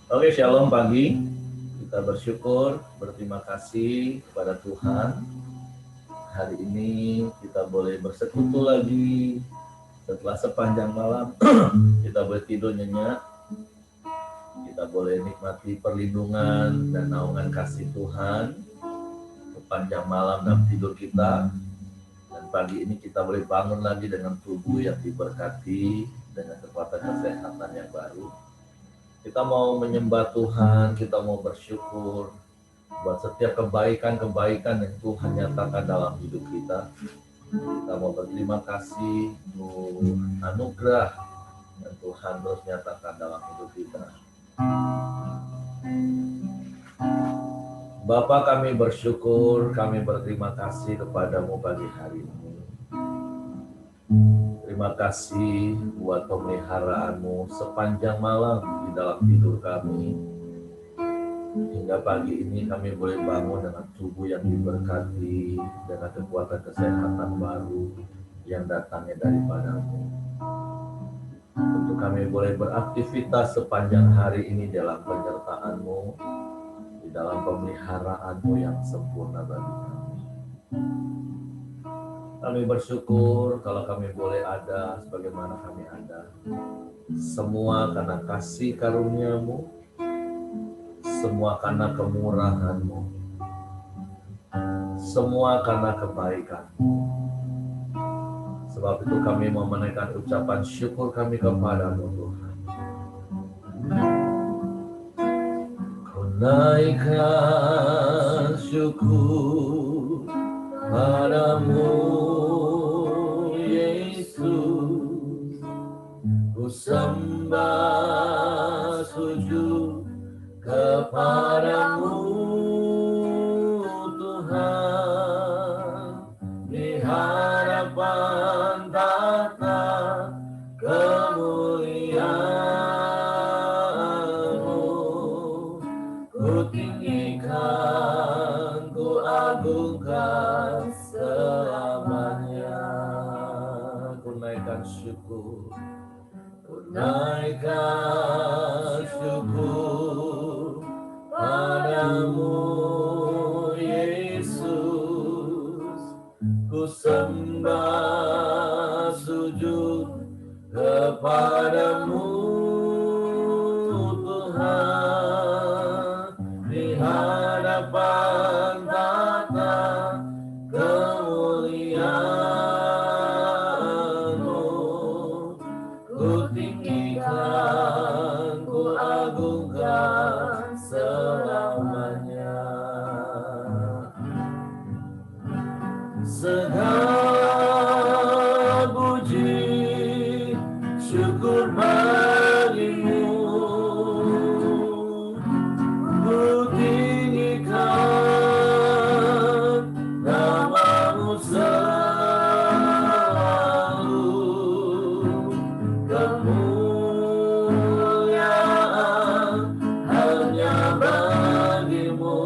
Oke, shalom pagi. Kita bersyukur, berterima kasih kepada Tuhan. Hari ini kita boleh bersekutu lagi setelah sepanjang malam. Kita boleh tidur nyenyak. Kita boleh nikmati perlindungan dan naungan kasih Tuhan sepanjang malam dalam tidur kita. Dan pagi ini kita boleh bangun lagi dengan tubuh yang diberkati, dengan kekuatan kesehatan yang baru. Kita mau menyembah Tuhan, kita mau bersyukur buat setiap kebaikan-kebaikan yang Tuhan nyatakan dalam hidup kita. Kita mau berterima kasih untuk anugerah yang Tuhan terus nyatakan dalam hidup kita. Bapa, kami bersyukur, kami berterima kasih kepadamu pagi hari ini. Terima kasih buat pemeliharaanmu sepanjang malam di dalam tidur kami. Hingga pagi ini kami boleh bangun dengan tubuh yang diberkati, dengan kekuatan kesehatan baru yang datangnya daripadamu. Untuk kami boleh beraktivitas sepanjang hari ini dalam penyertaan-Mu, di dalam pemeliharaan-Mu yang sempurna bagi kami. Kami bersyukur kalau kami boleh ada sebagaimana kami ada. Semua karena kasih karunia-Mu, semua karena kemurahan-Mu, semua karena kebaikan-Mu. Sebab itu kami mau menaikkan ucapan syukur kami kepadamu Tuhan. Ku naikkan syukur padamu Yesus, ku sembah sujud kepadamu Tuhan, di hadapan tahta kemuliaan-Mu, ku tinggikan, ku agungkan selamanya. Ku naikkan syukur, ku naikkan syukur padamu Yesus, ku sembah sujud kepadamu Tuhan, di hadapan tahta kemuliaan-Mu, ku tinggikan, ku agungkan selamanya. Segala puji syukur bagimu, ku tinggikan nama-Mu selalu, kemuliaan hanya bagi-Mu.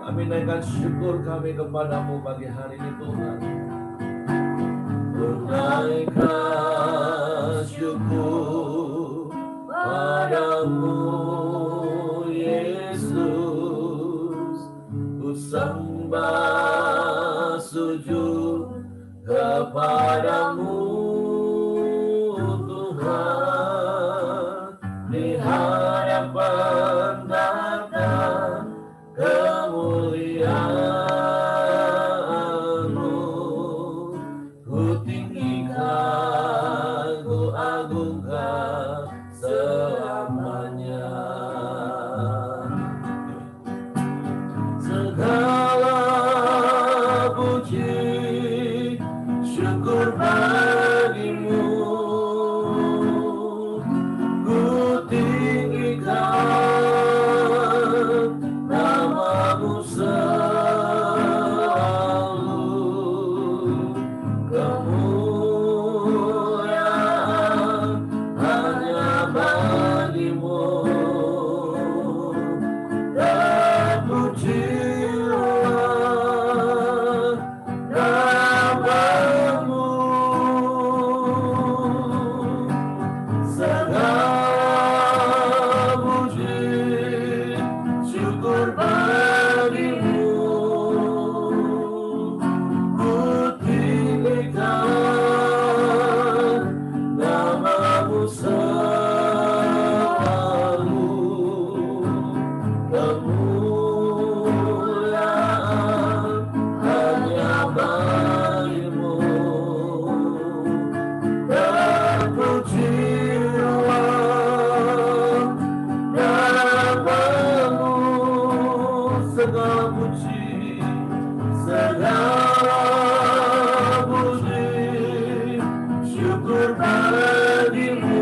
Kami naikkan syukur kami kepadamu pagi hari ini Tuhan. Ku naikkan syukur padamu Yesus, ku sembah sujud kepadamu Tuhan, di hadapan tahta kemuliaan-Mu, ku tinggikan, ku agungkan selamanya. Segala puji syukur bagi-Mu, ku tinggikan nama-Mu selalu, kemuliaan hanya namamu selalu kemuliaan hanya bagimu. Terpujilah namamu, segala puji, segala puji, syukur bagimu.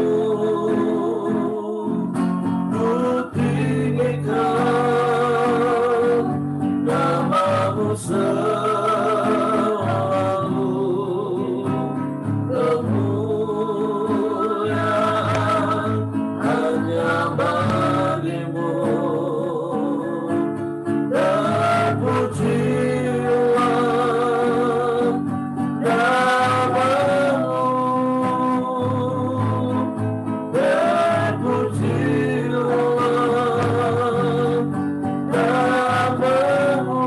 Ku tinggikan namamu selalu, kemuliaan hanya bagimu. Terpujilah namamu, terpujilah namamu,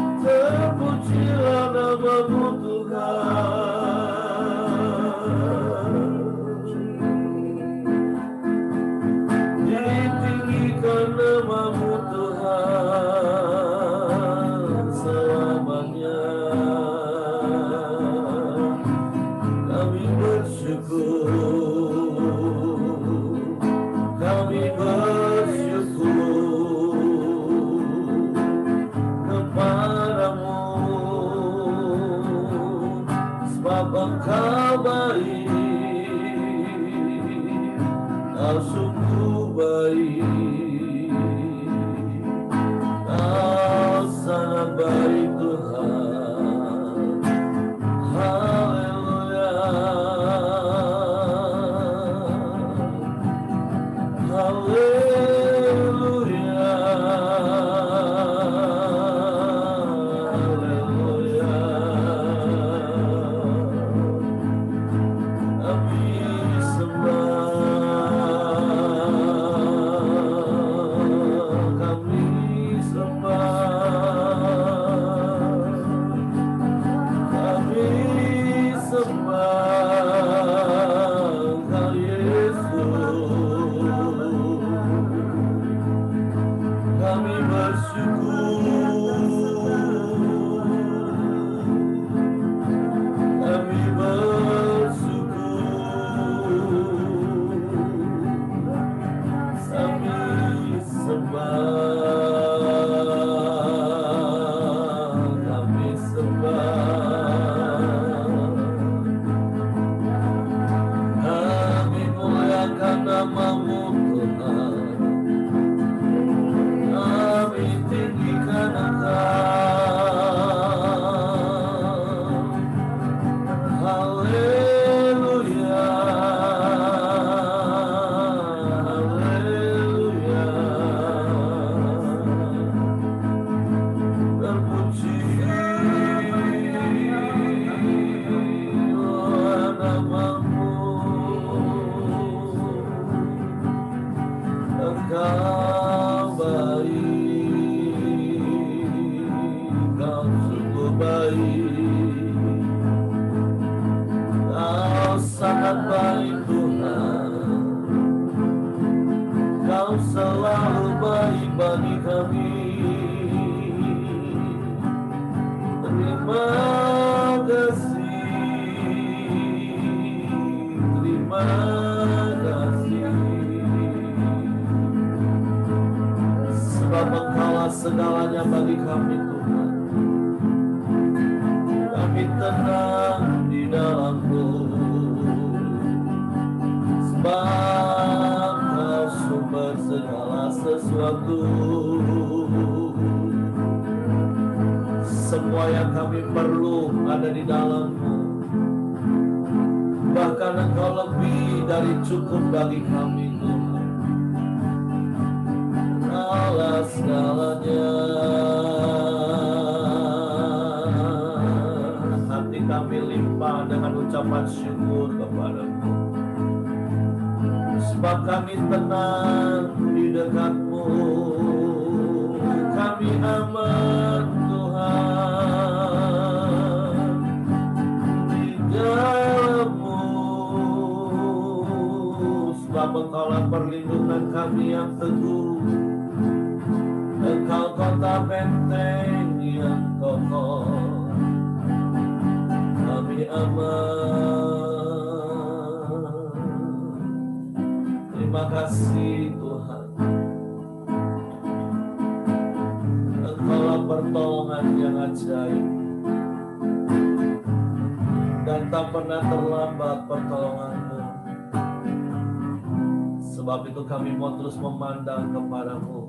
terpujilah namamu Tuhan. Ditinggikan namamu Tuhan selamanya. Kami bersyukur, kami bersyukur kepadamu, sebab Engkau baik, Kau sungguh baik, Kau sangat baik Tuhan. Haleluya, haleluya, haleluya. Kami sembah, kami sembah, kami sembah Kau Yesus. Kami bersyukur, kami bersyukur, kami sembah, kami sembah, kami muliakan namamu Tuhan. Kami tinggikan Engkau. Haleluya, haleluya. Terpujilah namamu, Engkau baik, Kau sungguh baik, Kau sangat baik Tuhan. Kau selalu baik bagi kami. Terima kasih, terima kasih, sebab Engkaulah segalanya bagi kami Tuhan. Kami tenang di dalam-Mu, sebab Kau sumber segala sesuatu. Semua yang kami perlu ada di dalam-Mu. Bahkan Engkau lebih dari cukup bagi kami Tuhan. Kaulah segalanya. ucapan syukur kepadamu. Sebab kami tenang di dekat-Mu, kami aman Tuhan di dalam-Mu. Sebab Engkaulah perlindungan kami yang teguh, Engkau kota benteng yang kokoh, kami aman. Terima kasih Tuhan, Engkaulah pertolongan yang ajaib, dan tak pernah terlambat pertolongan-Mu. Sebab itu kami mau terus memandang kepada-Mu.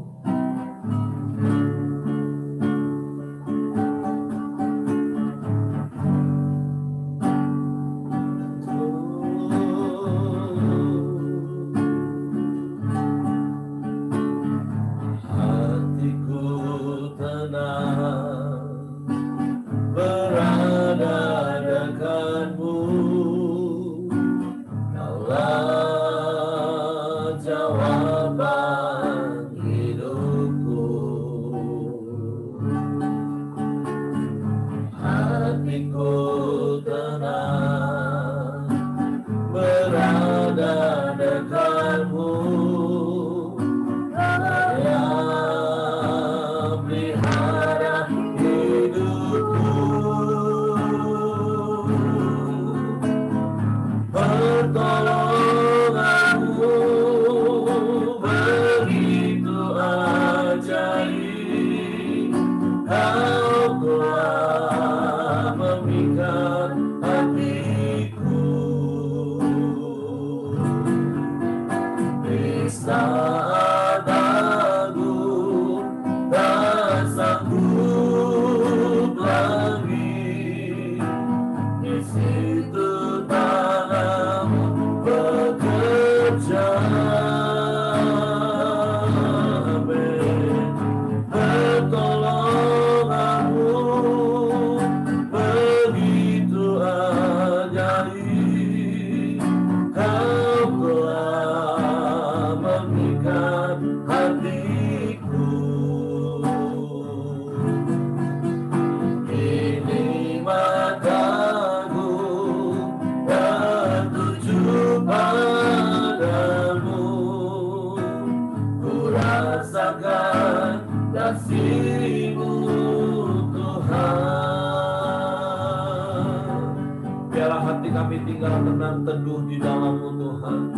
Teduh di dalam-Mu Tuhan.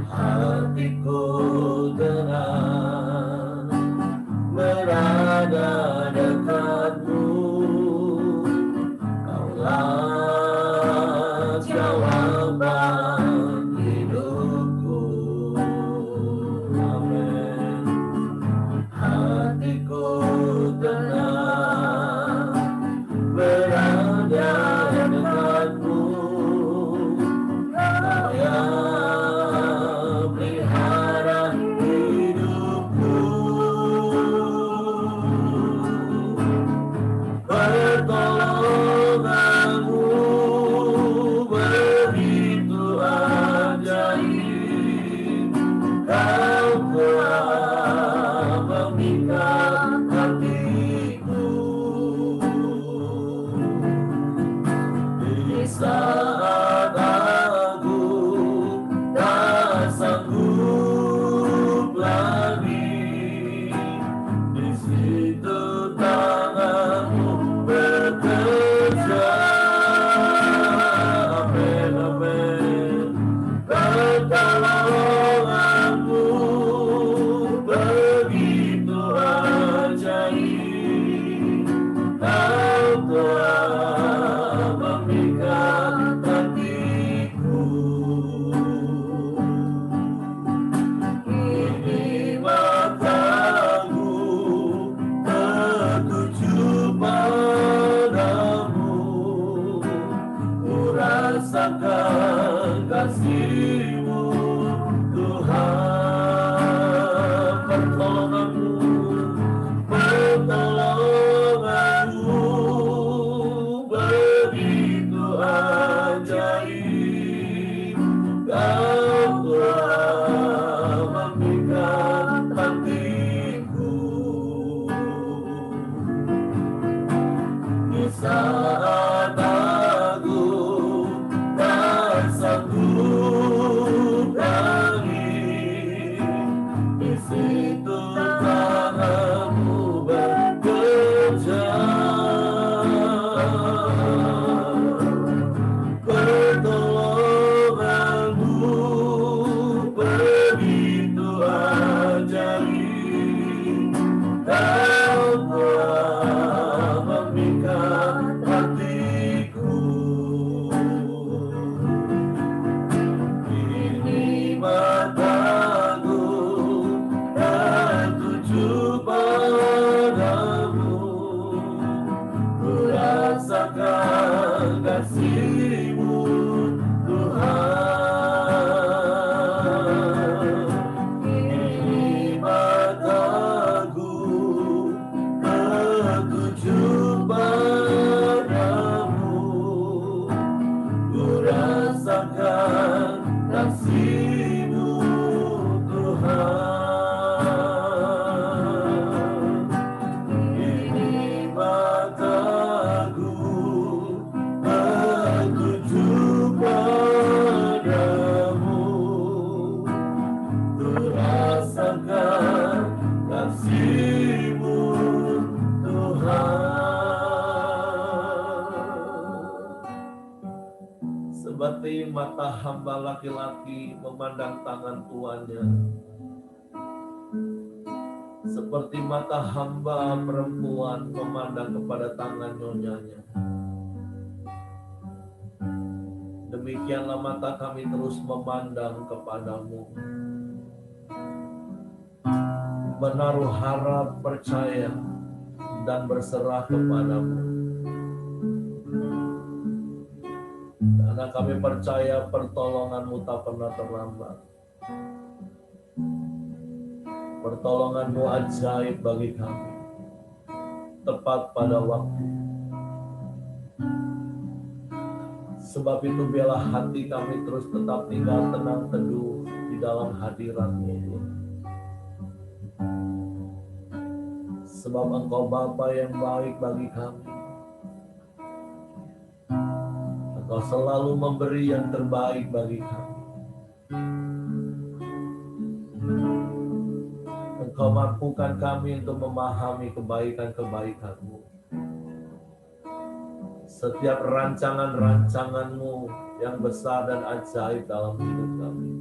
Hatiku tenang berada dekat-Mu, Kaulah jawaban hidupku. Amin. Hatiku tenang berada dekat-Mu, pelihara hidupku. Pertolongan-Mu begitu ajaib, Kau telah memikat hatiku. Di saat aku tak sanggup lagi, di situ tangan-Mu bekerja. Amin, amin. Pertolongan-Mu begitu ajaib, Kau telah memikat hatiku. Ini mataku tertuju padamu, ku rasakan kasih-Mu Tuhan. Pertolongan-Mu, pertolongan-Mu saat aku tak sanggup lagi, di situ tanganmu bekerja. Pertolonganmu begitu ajaib, kau telah memikat hatiku. Kini mataku tertuju padamu, ku rasakan kasih-Mu Tuhan. Kini mataku tertuju padamu, ku rasakan kasih-Mu Tuhan. Kini mataku tertuju padamu, ku rasakan kasih-Mu Tuhan. Seperti mata hamba laki-laki memandang tangan tuannya, seperti mata hamba perempuan memandang kepada tangan nyonyanya, demikianlah mata kami terus memandang kepadamu, menaruh harap, percaya, dan berserah kepadamu. Karena kami percaya pertolongan-Mu tak pernah terlambat. Pertolongan-Mu ajaib bagi kami, tepat pada waktu. Sebab itu biarlah hati kami terus tetap tinggal tenang teduh di dalam hadirat-Mu. Sebab Engkau Bapa yang baik bagi kami. Engkau selalu memberi yang terbaik bagi kami. Engkau mampukan kami untuk memahami kebaikan-kebaikan-Mu. Setiap rancangan-rancangan-Mu yang besar dan ajaib dalam hidup kami.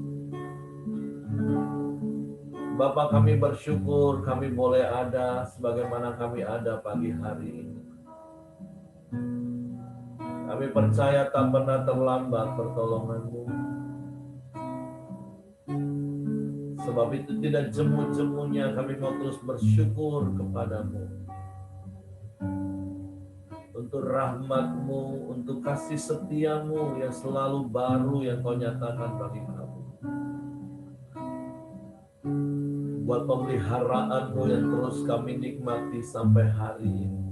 Bapa, kami bersyukur kami boleh ada sebagaimana kami ada pagi hari ini. Kami percaya tak pernah terlambat pertolongan-Mu. Sebab itu tidak jemu-jemunya kami mau terus bersyukur kepadamu. Untuk rahmat-Mu, untuk kasih setia-Mu yang selalu baru yang Kau nyatakan bagi kami. Buat pemeliharaan-Mu yang terus kami nikmati sampai hari ini.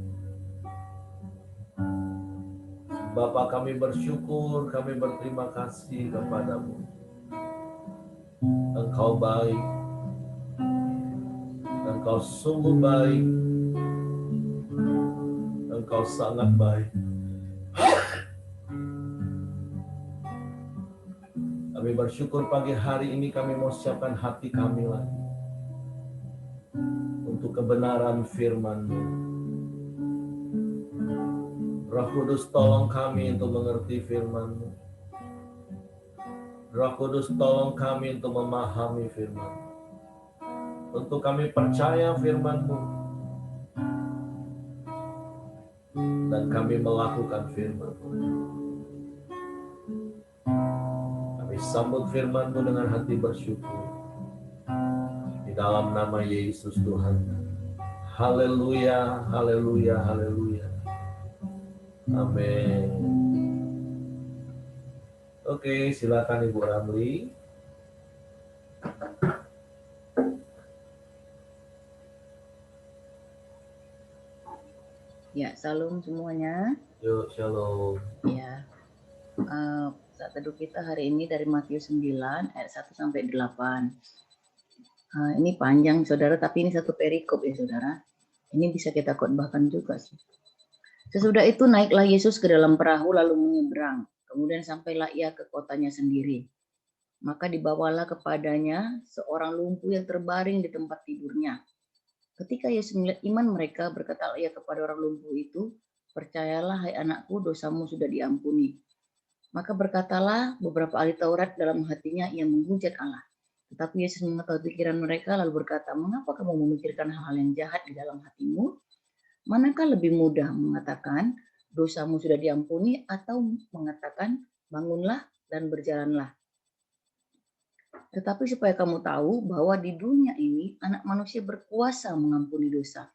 Bapa, kami bersyukur, kami berterima kasih kepadamu. Engkau baik, Engkau sungguh baik, Engkau sangat baik. Kami bersyukur pagi hari ini kami mau siapkan hati kami lagi untuk kebenaran firman-Mu. Roh Kudus, tolong kami untuk mengerti firman-Mu. Roh Kudus, tolong kami untuk memahami firman-Mu. Untuk kami percaya firman-Mu. Dan kami melakukan firman-Mu. Kami sambut firman-Mu dengan hati bersyukur. Di dalam nama Yesus Tuhan. Haleluya, haleluya, haleluya. Amin. Oke, silakan Ibu Ramli. Ya, salam semuanya. Yuk, shalom. Ya, saat teduh kita hari ini dari Matius 9 ayat 1 sampai 8. Ini panjang saudara, tapi ini satu perikop ya saudara. Ini bisa kita khotbahkan juga sih. Sesudah itu naiklah Yesus ke dalam perahu lalu menyeberang. Kemudian sampailah ia ke kotanya sendiri. Maka dibawalah kepadanya seorang lumpuh yang terbaring di tempat tidurnya. Ketika Yesus melihat iman mereka, berkatalah ia kepada orang lumpuh itu, percayalah hai anakku, dosamu sudah diampuni. Maka berkatalah beberapa ahli Taurat dalam hatinya, ia menghujat Allah. Tetapi Yesus mengetahui pikiran mereka lalu berkata, mengapa kamu memikirkan hal-hal yang jahat di dalam hatimu? Manakah lebih mudah mengatakan dosamu sudah diampuni atau mengatakan bangunlah dan berjalanlah? Tetapi supaya kamu tahu bahwa di dunia ini anak manusia berkuasa mengampuni dosa.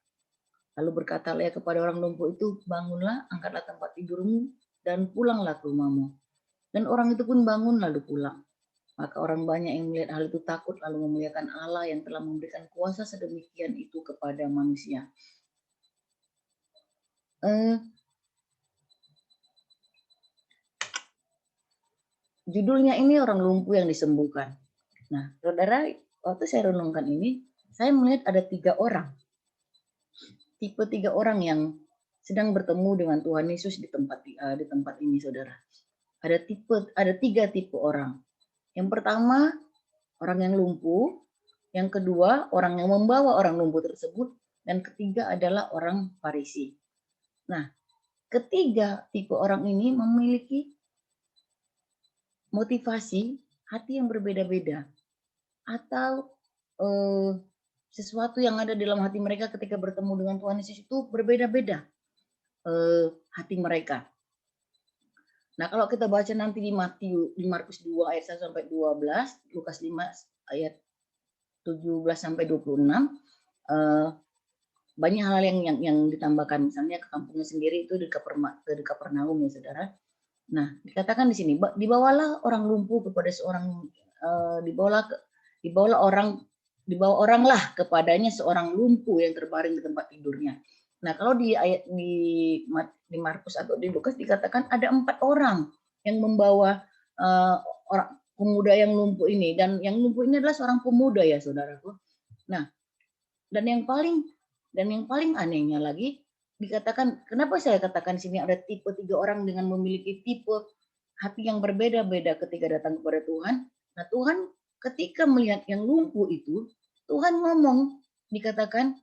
Lalu berkatalah ia kepada orang lumpuh itu, bangunlah, angkatlah tempat tidurmu dan pulanglah ke rumahmu. Dan orang itu pun bangun lalu pulang. Maka orang banyak yang melihat hal itu takut lalu memuliakan Allah yang telah memberikan kuasa sedemikian itu kepada manusia. Judulnya ini orang lumpuh yang disembuhkan. Nah, saudara, waktu saya renungkan ini, saya melihat ada 3 orang. Tipe 3 orang yang sedang bertemu dengan Tuhan Yesus di tempat ini, saudara. Ada 3 tipe orang. Yang pertama, orang yang lumpuh. Yang kedua, orang yang membawa orang lumpuh tersebut. Dan ketiga adalah orang Farisi. Nah, ketiga tipe orang ini memiliki motivasi hati yang berbeda-beda. Atau sesuatu yang ada dalam hati mereka ketika bertemu dengan Tuhan Yesus itu berbeda-beda hati mereka. Nah, kalau kita baca nanti di Markus 2 ayat 1 sampai 12, Lukas 5 ayat 17 sampai 26, banyak hal yang ditambahkan. Misalnya ke kampungnya sendiri itu di Kapernaum ya, saudara. Nah, dikatakan di sini, dibawa oranglah kepadanya seorang lumpuh yang terbaring di tempat tidurnya. Nah, kalau di ayat di Markus atau di Lukas dikatakan ada 4 orang yang membawa orang pemuda yang lumpuh ini, dan yang lumpuh ini adalah seorang pemuda ya, saudaraku. Nah, dan yang paling anehnya lagi dikatakan, kenapa saya katakan sini ada tipe 3 orang dengan memiliki tipe hati yang berbeda-beda ketika datang kepada Tuhan. Nah, Tuhan ketika melihat yang lumpuh itu, Tuhan ngomong, dikatakan,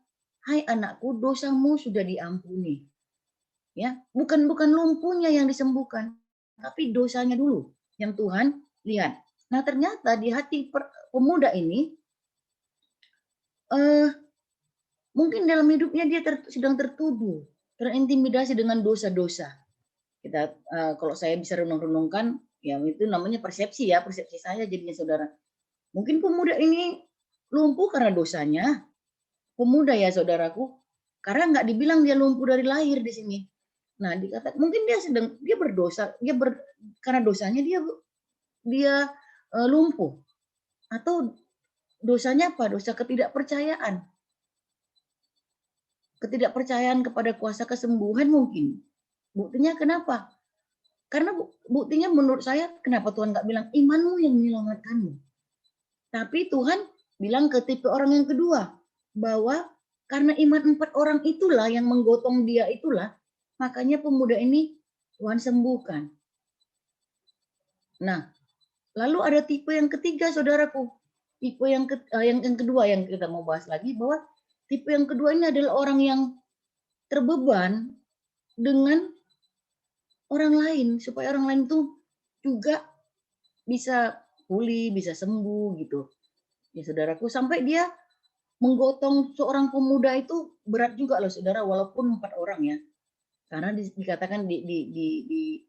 hai anakku, dosamu sudah diampuni. Ya, bukan lumpuhnya yang disembuhkan, tapi dosanya dulu yang Tuhan lihat. Nah, ternyata di hati pemuda ini mungkin dalam hidupnya dia sedang tertuduh, terintimidasi dengan dosa-dosa. Kita kalau saya bisa renung-renungkan, ya itu namanya persepsi saya jadinya, saudara. Mungkin pemuda ini lumpuh karena dosanya. Pemuda ya, saudaraku, karena nggak dibilang dia lumpuh dari lahir di sini. Nah, dikatakan mungkin dia berdosa, karena dosanya dia lumpuh. Atau dosanya apa? Dosa ketidakpercayaan. Ketidakpercayaan kepada kuasa kesembuhan mungkin. Buktinya kenapa? Karena buktinya menurut saya, kenapa Tuhan nggak bilang imanmu yang menyelamatkanmu? Tapi Tuhan bilang ke tipe orang yang kedua, bahwa karena iman 4 orang itulah yang menggotong dia itulah, makanya pemuda ini Tuhan sembuhkan. Nah, lalu ada tipe yang ketiga, saudaraku. Tipe yang kedua yang kita mau bahas lagi, bahwa tipe yang kedua ini adalah orang yang terbeban dengan orang lain, supaya orang lain tuh juga bisa pulih, bisa sembuh gitu. Ya, saudaraku, sampai dia menggotong seorang pemuda itu berat juga loh, saudara, walaupun 4 orang ya. Karena dikatakan di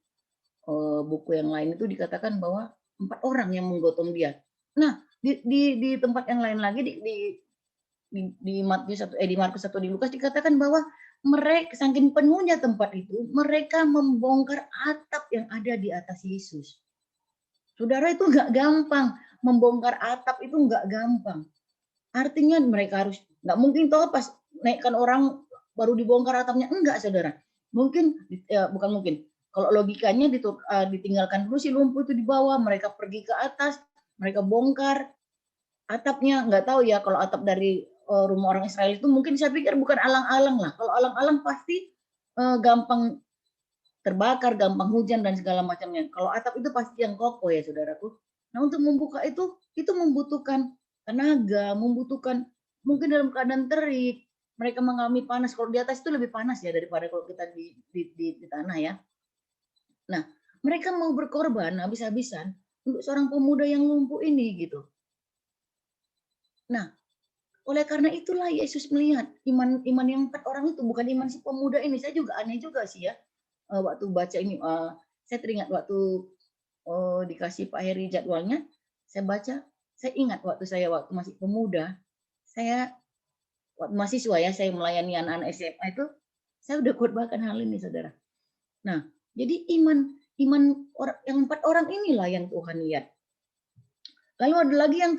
buku yang lain itu dikatakan bahwa 4 orang yang menggotong dia. Nah, di tempat yang lain lagi di Markus atau di Lukas dikatakan bahwa mereka saking penuhnya tempat itu, mereka membongkar atap yang ada di atas Yesus. Saudara, itu nggak gampang, membongkar atap itu nggak gampang. Artinya mereka harus, nggak mungkin toh pas naikkan orang baru dibongkar atapnya, enggak, saudara. Mungkin bukan mungkin. Kalau logikanya ditinggalkan dulu si lumpuh itu di bawah, mereka pergi ke atas, mereka bongkar atapnya. Nggak tahu ya kalau atap dari rumah orang Israel itu, mungkin saya pikir bukan alang-alang lah. Kalau alang-alang pasti gampang terbakar, gampang hujan dan segala macamnya. Kalau atap itu pasti yang kokoh ya saudaraku. Nah untuk membuka itu membutuhkan tenaga, membutuhkan mungkin dalam keadaan terik, mereka mengalami panas. Kalau di atas itu lebih panas ya daripada kalau kita di tanah ya. Nah mereka mau berkorban habis-habisan untuk seorang pemuda yang lumpuh ini gitu. Nah oleh karena itulah Yesus melihat iman yang 4 orang itu bukan iman si pemuda ini. Saya juga aneh juga sih ya. Waktu baca ini, saya teringat waktu dikasih Pak Heri jadwalnya, saya baca, saya ingat waktu masih pemuda, saya waktu mahasiswa ya, saya melayani anak-anak SMA itu, saya udah khotbahkan hal ini, saudara. Nah, jadi iman yang 4 orang inilah yang Tuhan lihat. Lalu ada lagi yang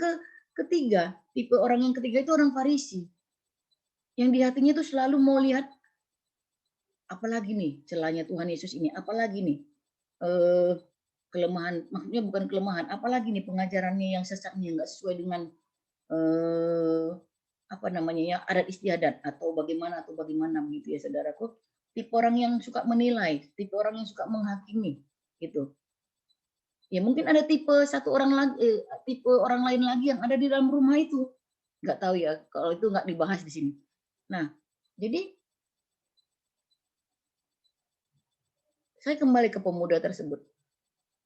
ketiga, tipe orang yang ketiga itu orang Farisi, yang di hatinya itu selalu mau lihat apalagi nih celahnya Tuhan Yesus ini, apalagi nih kelemahan, maksudnya bukan kelemahan, apalagi nih pengajarannya yang sesatnya nggak sesuai dengan apa namanya ya adat istiadat atau bagaimana begitu ya saudaraku. Tipe orang yang suka menilai, tipe orang yang suka menghakimi gitu. Ya mungkin ada tipe orang lain lagi yang ada di dalam rumah itu. Nggak tahu ya, kalau itu nggak dibahas di sini. Nah, jadi saya kembali ke pemuda tersebut.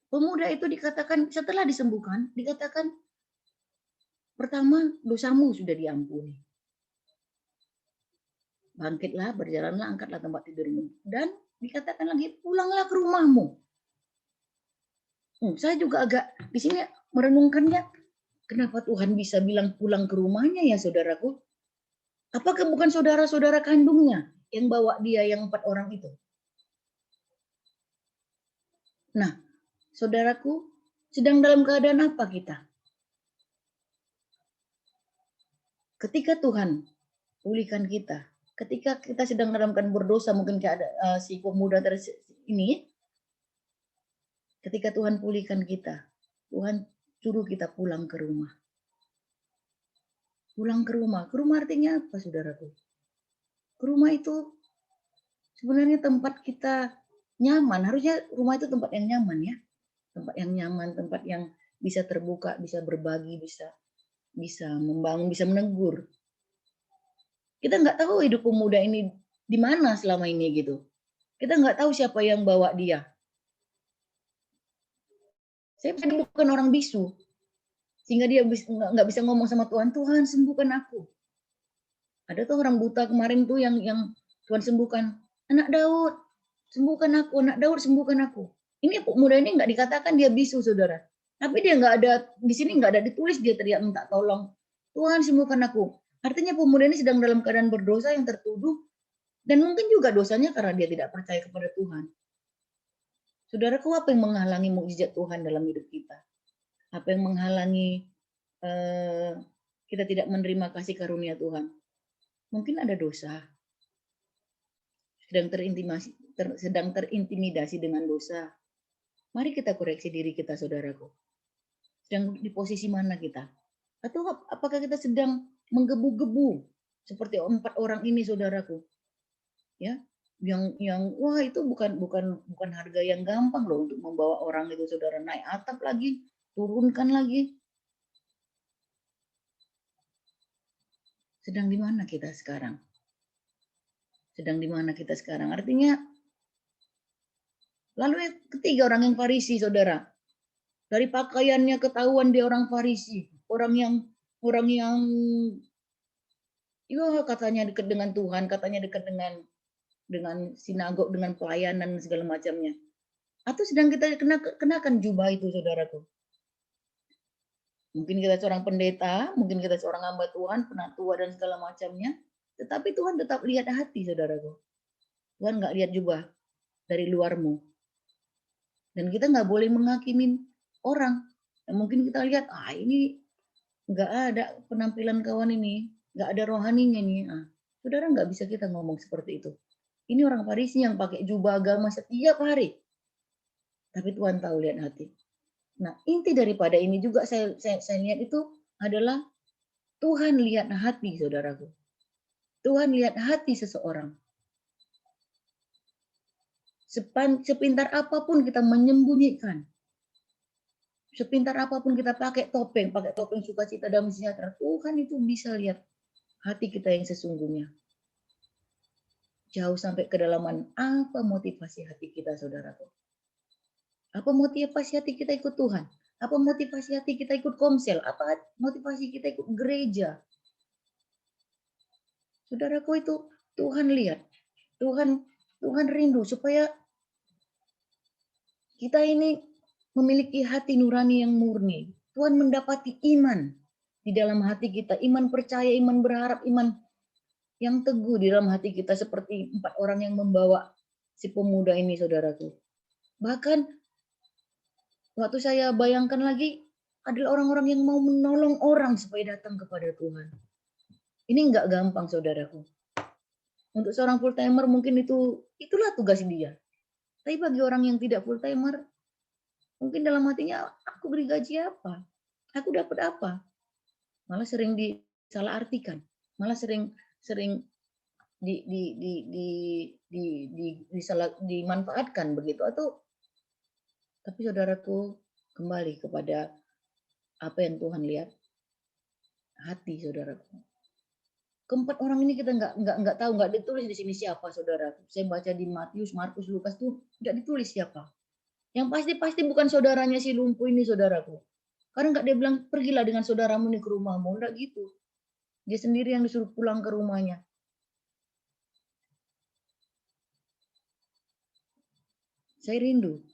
Pemuda itu dikatakan setelah disembuhkan, dikatakan pertama dosamu sudah diampuni. Bangkitlah, berjalanlah, angkatlah tempat tidurmu. Dan dikatakan lagi, pulanglah ke rumahmu. Saya juga agak di sini merenungkannya, kenapa Tuhan bisa bilang pulang ke rumahnya ya saudaraku? Apakah bukan saudara-saudara kandungnya yang bawa dia yang 4 orang itu? Nah, saudaraku, sedang dalam keadaan apa kita? Ketika Tuhan pulihkan kita, ketika kita sedang dalam keadaan berdosa, mungkin kayak ada si pemuda ini, ketika Tuhan pulihkan kita, Tuhan suruh kita pulang ke rumah. Pulang ke rumah. Ke rumah artinya apa, saudaraku? Ke rumah itu sebenarnya tempat kita nyaman. Harusnya rumah itu tempat yang nyaman ya. Tempat yang nyaman, tempat yang bisa terbuka, bisa berbagi, bisa membangun, bisa menegur. Kita nggak tahu hidup pemuda ini di mana selama ini gitu. Kita nggak tahu siapa yang bawa dia. Saya bukan orang bisu, sehingga dia nggak bisa ngomong sama Tuhan, Tuhan sembuhkan aku. Ada tuh orang buta kemarin tuh yang Tuhan sembuhkan, anak Daud sembuhkan aku, anak Daud sembuhkan aku. Ini pemuda ini nggak dikatakan dia bisu saudara, tapi dia nggak ada di sini, nggak ada ditulis dia teriak minta tolong, Tuhan sembuhkan aku. Artinya pemuda ini sedang dalam keadaan berdosa yang tertuduh, dan mungkin juga dosanya karena dia tidak percaya kepada Tuhan. Saudaraku, apa yang menghalangi mukjizat Tuhan dalam hidup kita? Apa yang menghalangi kita tidak menerima kasih karunia Tuhan? Mungkin ada dosa, sedang terintimidasi dengan dosa. Mari kita koreksi diri kita, saudaraku. Sedang di posisi mana kita? Atau apakah kita sedang menggebu-gebu seperti 4 orang ini, saudaraku? Ya, yang wah itu bukan harga yang gampang loh untuk membawa orang itu, saudara, naik atap lagi, turunkan lagi. Sedang di mana kita sekarang? Sedang di mana kita sekarang? Artinya, lalu yang ketiga orang yang Farisi, saudara. Dari pakaiannya ketahuan dia orang Farisi, orang yang ya katanya dekat dengan Tuhan, katanya dekat dengan sinagog, dengan pelayanan segala macamnya. Atau sedang kita kenakan jubah itu, saudaraku. Mungkin kita seorang pendeta, mungkin kita seorang hamba Tuhan, penatua dan segala macamnya. Tetapi Tuhan tetap lihat hati, saudaraku. Tuhan nggak lihat jubah dari luarmu. Dan kita nggak boleh menghakimin orang. Mungkin kita lihat, ini nggak ada penampilan kawan ini, nggak ada rohaninya nih. Saudara, nggak bisa kita ngomong seperti itu. Ini orang Farisi yang pakai jubah agama setiap hari. Tapi Tuhan tahu lihat hati. Nah, inti daripada ini juga saya lihat itu adalah Tuhan lihat hati, saudaraku. Tuhan lihat hati seseorang. Sepintar apapun kita menyembunyikan, sepintar apapun kita pakai topeng sukacita damai sejahtera, Tuhan itu bisa lihat hati kita yang sesungguhnya. Jauh sampai kedalaman apa motivasi hati kita, saudaraku. Apa motivasi hati kita ikut Tuhan? Apa motivasi hati kita ikut komsel? Apa motivasi kita ikut gereja? Saudaraku, itu Tuhan lihat. Tuhan rindu supaya kita ini memiliki hati nurani yang murni. Tuhan mendapati iman di dalam hati kita. Iman percaya, iman berharap, iman yang teguh di dalam hati kita. Seperti 4 orang yang membawa si pemuda ini, saudaraku. Bahkan waktu saya bayangkan lagi, adalah orang-orang yang mau menolong orang supaya datang kepada Tuhan. Ini enggak gampang, saudaraku. Untuk seorang full timer mungkin itulah tugas dia. Tapi bagi orang yang tidak full timer, mungkin dalam hatinya, aku beri gaji apa? Aku dapat apa? Malah sering disalahartikan, malah sering dimanfaatkan begitu. Tapi saudaraku, kembali kepada apa yang Tuhan lihat, hati saudaraku. Keempat orang ini kita nggak tahu, nggak ditulis di sini siapa, saudaraku. Saya baca di Matius, Markus, Lukas tuh nggak ditulis siapa. Yang pasti bukan saudaranya si lumpuh ini, saudaraku. Karena nggak dia bilang, pergilah dengan saudaramu nih ke rumahmu. Nggak gitu. Dia sendiri yang disuruh pulang ke rumahnya. Saya rindu.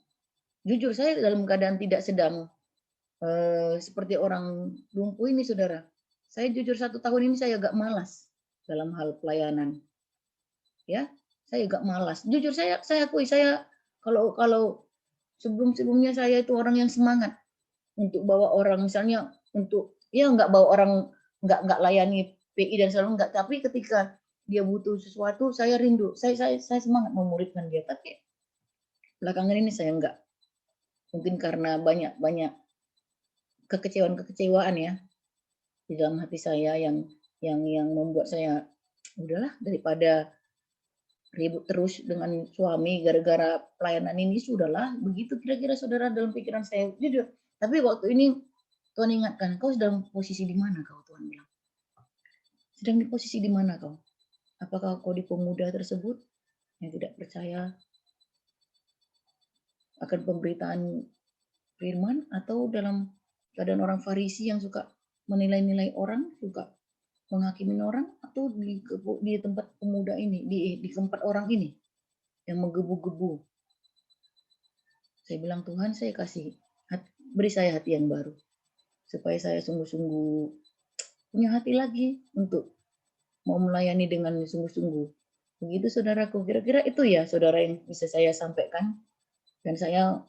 Jujur, saya dalam keadaan tidak sedang seperti orang lumpuh ini, saudara. Saya jujur 1 tahun ini saya agak malas dalam hal pelayanan. Ya, saya agak malas. Jujur saya akui, saya kalau sebelumnya saya itu orang yang semangat untuk bawa orang, misalnya untuk nggak bawa orang, nggak layani PI dan selalu nggak, tapi ketika dia butuh sesuatu saya rindu, saya semangat memuridkan dia. Tapi belakangan ini saya enggak, mungkin karena banyak kekecewaan ya di dalam hati saya yang membuat saya udahlah, daripada ribut terus dengan suami gara-gara pelayanan ini, sudahlah begitu kira-kira, saudara, dalam pikiran saya jujur. Tapi waktu ini Tuhan ingatkan, kau sedang posisi di mana kau, Tuhan bilang. Sedang di posisi di mana kau? Apakah kau di pemuda tersebut yang tidak percaya akan pemberitaan firman, atau dalam keadaan orang Farisi yang suka menilai-nilai orang, suka menghakimi orang, atau di tempat pemuda ini, di keempat orang ini yang menggebu-gebu. Saya bilang, Tuhan, saya beri saya hati yang baru, supaya saya sungguh-sungguh punya hati lagi untuk mau melayani dengan sungguh-sungguh. Begitu, saudaraku. Kira-kira itu ya, saudara, yang bisa saya sampaikan. Dan saya,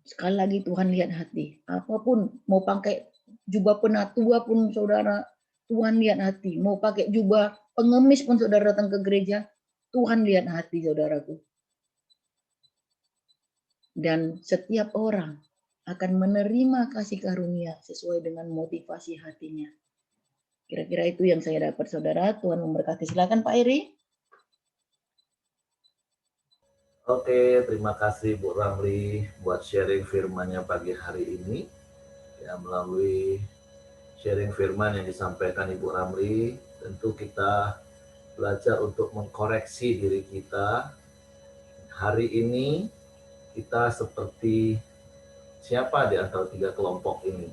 sekali lagi, Tuhan lihat hati. Apapun, mau pakai jubah penatua pun, saudara, Tuhan lihat hati. Mau pakai jubah pengemis pun, saudara, datang ke gereja, Tuhan lihat hati, saudaraku. Dan setiap orang akan menerima kasih karunia sesuai dengan motivasi hatinya. Kira-kira itu yang saya dapat, saudara. Tuhan memberkati. Silakan Pak Eri. Oke, terima kasih Bu Ramli buat sharing firman-Nya pagi hari ini. Ya, melalui sharing firman yang disampaikan Ibu Ramli, tentu kita belajar untuk mengkoreksi diri kita. Hari ini kita seperti siapa di antara 3 kelompok ini?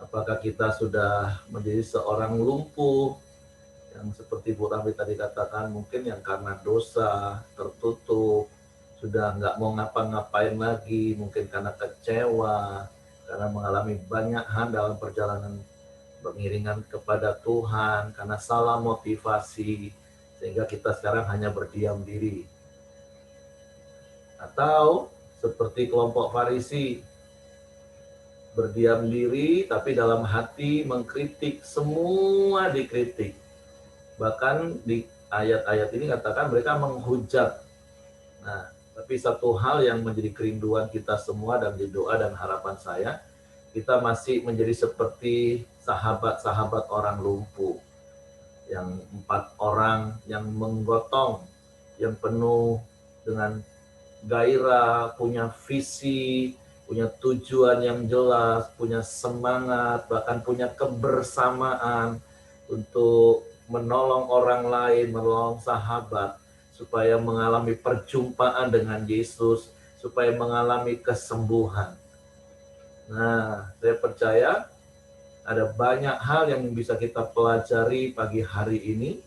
Apakah kita sudah menjadi seorang lumpuh yang seperti Bu Ramli tadi katakan, mungkin yang karena dosa tertutup, sudah nggak mau ngapa-ngapain lagi, mungkin karena kecewa, karena mengalami banyak hal dalam perjalanan pengiringan kepada Tuhan, karena salah motivasi, sehingga kita sekarang hanya berdiam diri. Atau seperti kelompok Farisi, berdiam diri tapi dalam hati mengkritik, semua dikritik. Bahkan di ayat-ayat ini katakan mereka menghujat. Nah, tapi satu hal yang menjadi kerinduan kita semua dan di doa dan harapan saya, kita masih menjadi seperti sahabat-sahabat orang lumpuh. Yang 4 orang yang menggotong, yang penuh dengan gairah, punya visi, punya tujuan yang jelas, punya semangat, bahkan punya kebersamaan untuk menolong orang lain, menolong sahabat, supaya mengalami perjumpaan dengan Yesus, supaya mengalami kesembuhan. Nah, saya percaya ada banyak hal yang bisa kita pelajari pagi hari ini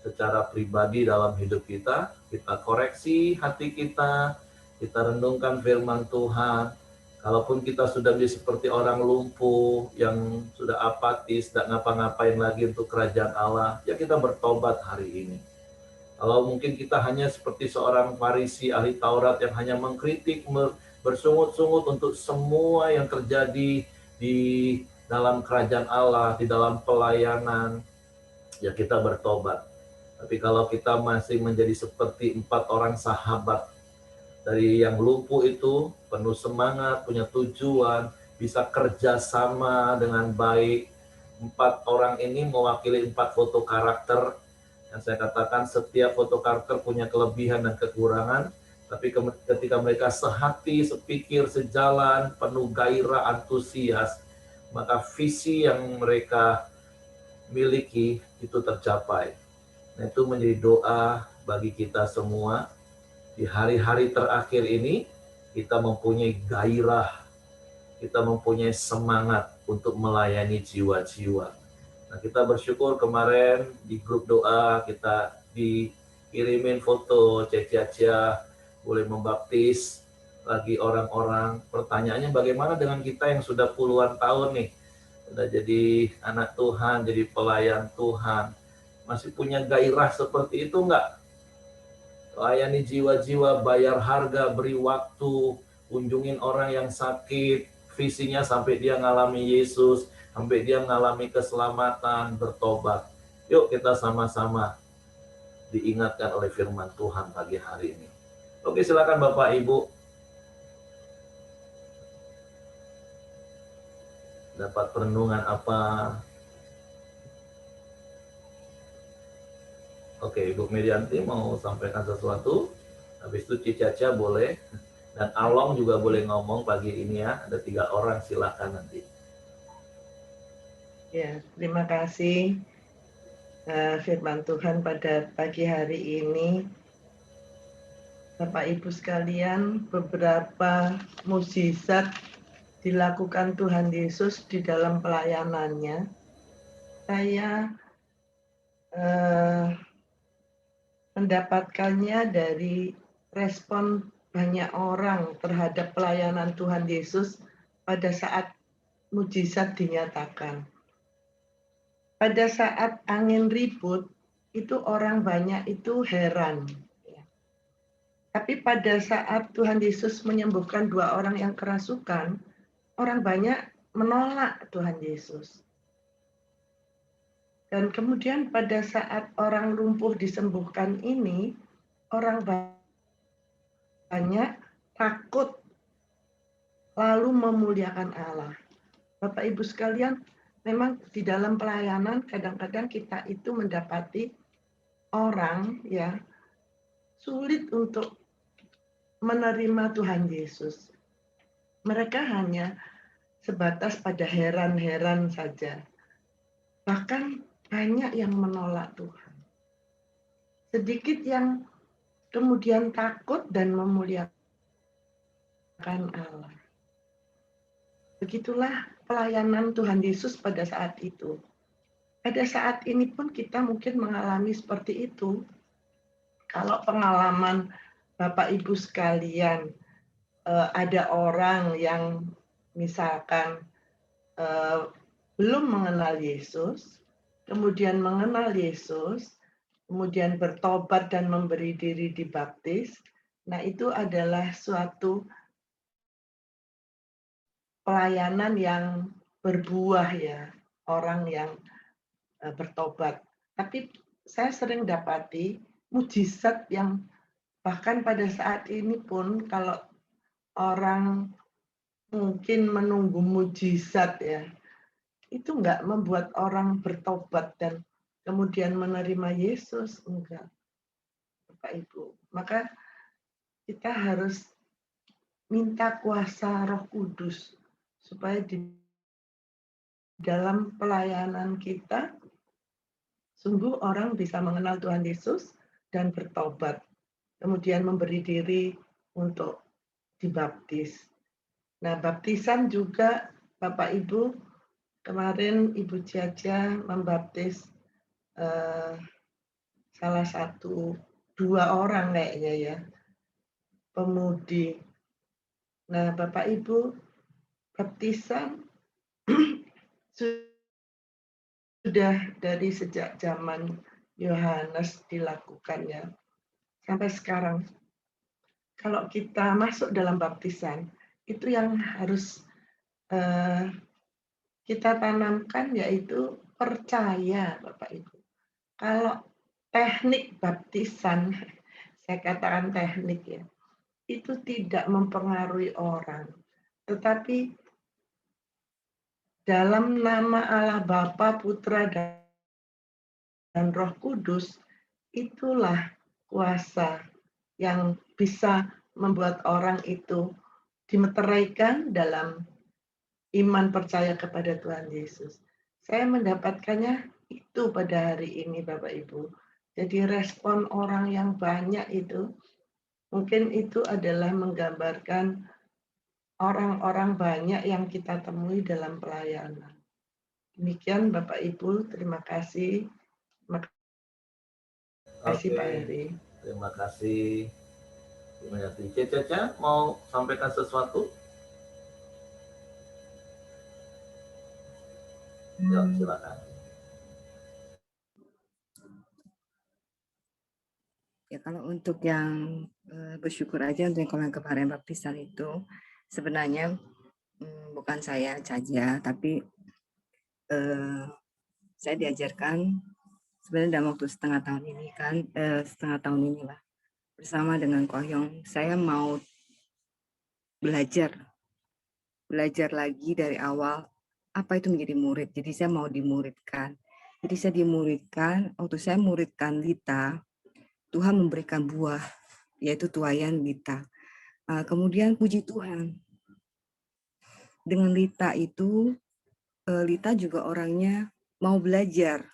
secara pribadi dalam hidup kita. Kita koreksi hati kita renungkan firman Tuhan. Kalaupun kita sudah menjadi seperti orang lumpuh yang sudah apatis, tidak ngapa-ngapain lagi untuk kerajaan Allah, ya kita bertobat hari ini. Kalau mungkin kita hanya seperti seorang Farisi ahli Taurat yang hanya mengkritik, bersungut-sungut untuk semua yang terjadi di dalam kerajaan Allah, di dalam pelayanan, ya kita bertobat. Tapi kalau kita masih menjadi seperti 4 orang sahabat dari yang lumpuh itu, penuh semangat, punya tujuan, bisa kerjasama dengan baik. 4 orang ini mewakili 4 foto karakter. Yang saya katakan setiap foto karakter punya kelebihan dan kekurangan. Tapi ketika mereka sehati, sepikir, sejalan, penuh gairah, antusias, maka visi yang mereka miliki itu tercapai. Nah, itu menjadi doa bagi kita semua. Di hari-hari terakhir ini, kita mempunyai gairah, kita mempunyai semangat untuk melayani jiwa-jiwa. Nah, kita bersyukur kemarin di grup doa kita dikirimin foto Cecia boleh membaptis lagi orang-orang. Pertanyaannya bagaimana dengan kita yang sudah puluhan tahun nih, sudah jadi anak Tuhan, jadi pelayan Tuhan, masih punya gairah seperti itu enggak? Layani jiwa-jiwa, bayar harga, beri waktu, kunjungin orang yang sakit, visinya sampai dia ngalami Yesus, sampai dia ngalami keselamatan, bertobat. Yuk kita sama-sama diingatkan oleh firman Tuhan pagi hari ini. Oke, silakan Bapak Ibu. Dapat perenungan apa? Oke, Ibu Medianti mau sampaikan sesuatu. Habis itu Cicaca boleh. Dan Along juga boleh ngomong pagi ini ya. Ada 3 orang, silakan nanti. Ya, terima kasih firman Tuhan pada pagi hari ini. Bapak Ibu sekalian, beberapa mukjizat dilakukan Tuhan Yesus di dalam pelayanannya. Saya mendapatkannya dari respon banyak orang terhadap pelayanan Tuhan Yesus pada saat mukjizat dinyatakan. Pada saat angin ribut, itu orang banyak itu heran. Tapi pada saat Tuhan Yesus menyembuhkan 2 orang yang kerasukan, orang banyak menolak Tuhan Yesus. Dan kemudian pada saat orang lumpuh disembuhkan ini, orang banyak takut lalu memuliakan Allah. Bapak Ibu sekalian, memang di dalam pelayanan kadang-kadang kita itu mendapati orang ya sulit untuk menerima Tuhan Yesus. Mereka hanya sebatas pada heran-heran saja. Bahkan banyak yang menolak Tuhan. Sedikit yang kemudian takut dan memuliakan Allah. Begitulah pelayanan Tuhan Yesus pada saat itu. Pada saat ini pun kita mungkin mengalami seperti itu. Kalau pengalaman Bapak Ibu sekalian, ada orang yang misalkan belum mengenal Yesus, kemudian mengenal Yesus, kemudian bertobat dan memberi diri dibaptis. Nah, itu adalah suatu pelayanan yang berbuah ya, orang yang bertobat. Tapi saya sering dapati mujizat yang bahkan pada saat ini pun kalau orang mungkin menunggu mujizat ya, itu enggak membuat orang bertobat dan kemudian menerima Yesus, enggak, Bapak Ibu. Maka kita harus minta kuasa Roh Kudus supaya di dalam pelayanan kita sungguh orang bisa mengenal Tuhan Yesus dan bertobat, kemudian memberi diri untuk dibaptis. Nah, baptisan juga Bapak Ibu, kemarin Ibu Jaja membaptis salah satu 2 orang kayaknya ya, pemudi. Nah, Bapak Ibu, baptisan sudah dari sejak zaman Yohanes dilakukannya sampai sekarang. Kalau kita masuk dalam baptisan, itu yang harus kita tanamkan yaitu percaya, Bapak Ibu. Kalau teknik baptisan, saya katakan teknik ya, itu tidak mempengaruhi orang. Tetapi dalam nama Allah Bapa, Putra, dan Roh Kudus, itulah kuasa yang bisa membuat orang itu dimeteraikan dalam iman percaya kepada Tuhan Yesus. Saya mendapatkannya itu pada hari ini, Bapak Ibu. Jadi respon orang yang banyak itu, mungkin itu adalah menggambarkan orang-orang banyak yang kita temui dalam pelayanan. Demikian Bapak Ibu, terima kasih. Terima kasih Pak Heri. Terima kasih. Terima kasih. Caca mau sampaikan sesuatu? Ya, silakan. Ya, kalau untuk yang bersyukur aja untuk yang kemarin baptisan itu, sebenarnya bukan saya saja, tapi saya diajarkan sebenarnya dalam waktu setengah tahun ini lah, bersama dengan Kohyong, saya mau belajar lagi dari awal apa itu menjadi murid. Jadi saya mau dimuridkan. Jadi saya dimuridkan, waktu saya muridkan Lita, Tuhan memberikan buah, yaitu tuayan Lita. Kemudian puji Tuhan, dengan Lita itu, Lita juga orangnya mau belajar.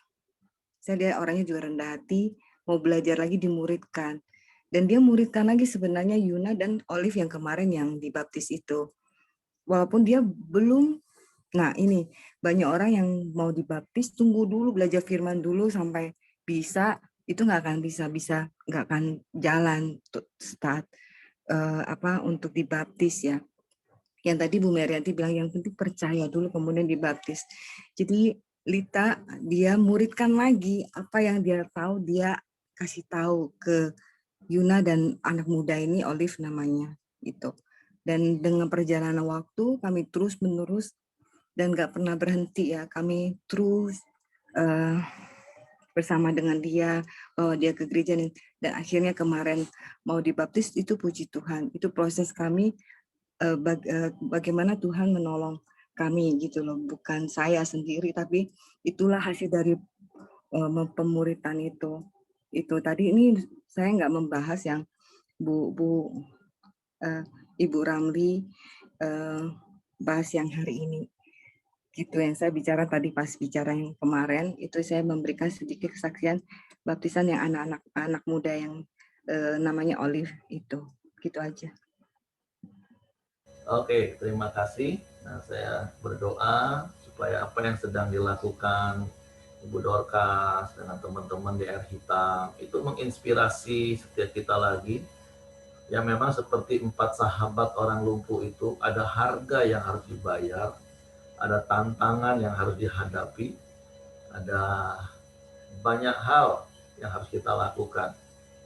Saya lihat orangnya juga rendah hati, mau belajar lagi, dimuridkan. Dan dia muridkan lagi sebenarnya Yuna dan Olive yang kemarin yang dibaptis itu. Walaupun dia belum, nah ini banyak orang yang mau dibaptis, tunggu dulu, belajar firman dulu sampai bisa, itu nggak akan bisa nggak akan jalan start untuk dibaptis ya. Yang tadi Bu Merianti bilang yang penting percaya dulu kemudian dibaptis. Jadi Lita dia muridkan lagi apa yang dia tahu, dia kasih tahu ke Yuna dan anak muda ini, Olive namanya itu. Dan dengan perjalanan waktu kami terus menerus dan nggak pernah berhenti ya, kami terus bersama dengan dia, bawa dia ke gereja, dan akhirnya kemarin mau dibaptis. Itu puji Tuhan, itu proses kami, bagaimana Tuhan menolong kami gitu loh, bukan saya sendiri, tapi itulah hasil dari pemuritan itu. Itu tadi ini saya nggak membahas yang Ibu Ramli bahas yang hari ini. Gitu yang saya bicara tadi pas bicara yang kemarin, itu saya memberikan sedikit kesaksian baptisan yang anak muda yang namanya Olive itu. Gitu aja. Oke, terima kasih. Nah, saya berdoa supaya apa yang sedang dilakukan Ibu Dorcas dengan teman-teman di Air Hitam itu menginspirasi setiap kita lagi. Ya memang seperti 4 sahabat orang lumpuh itu, ada harga yang harus dibayar, ada tantangan yang harus dihadapi, ada banyak hal yang harus kita lakukan.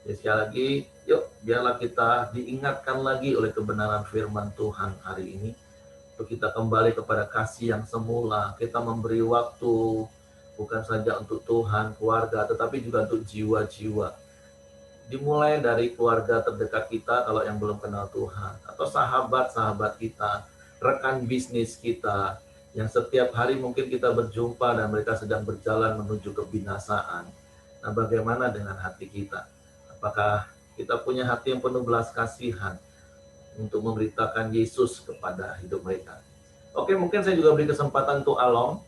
Jadi sekali lagi, yuk biarlah kita diingatkan lagi oleh kebenaran firman Tuhan hari ini, untuk kita kembali kepada kasih yang semula. Kita memberi waktu bukan saja untuk Tuhan, keluarga, tetapi juga untuk jiwa-jiwa. Dimulai dari keluarga terdekat kita kalau yang belum kenal Tuhan, atau sahabat-sahabat kita, rekan bisnis kita, yang setiap hari mungkin kita berjumpa dan mereka sedang berjalan menuju kebinasaan. Nah, bagaimana dengan hati kita? Apakah kita punya hati yang penuh belas kasihan untuk memberitakan Yesus kepada hidup mereka. Oke, mungkin saya juga beri kesempatan untuk Along.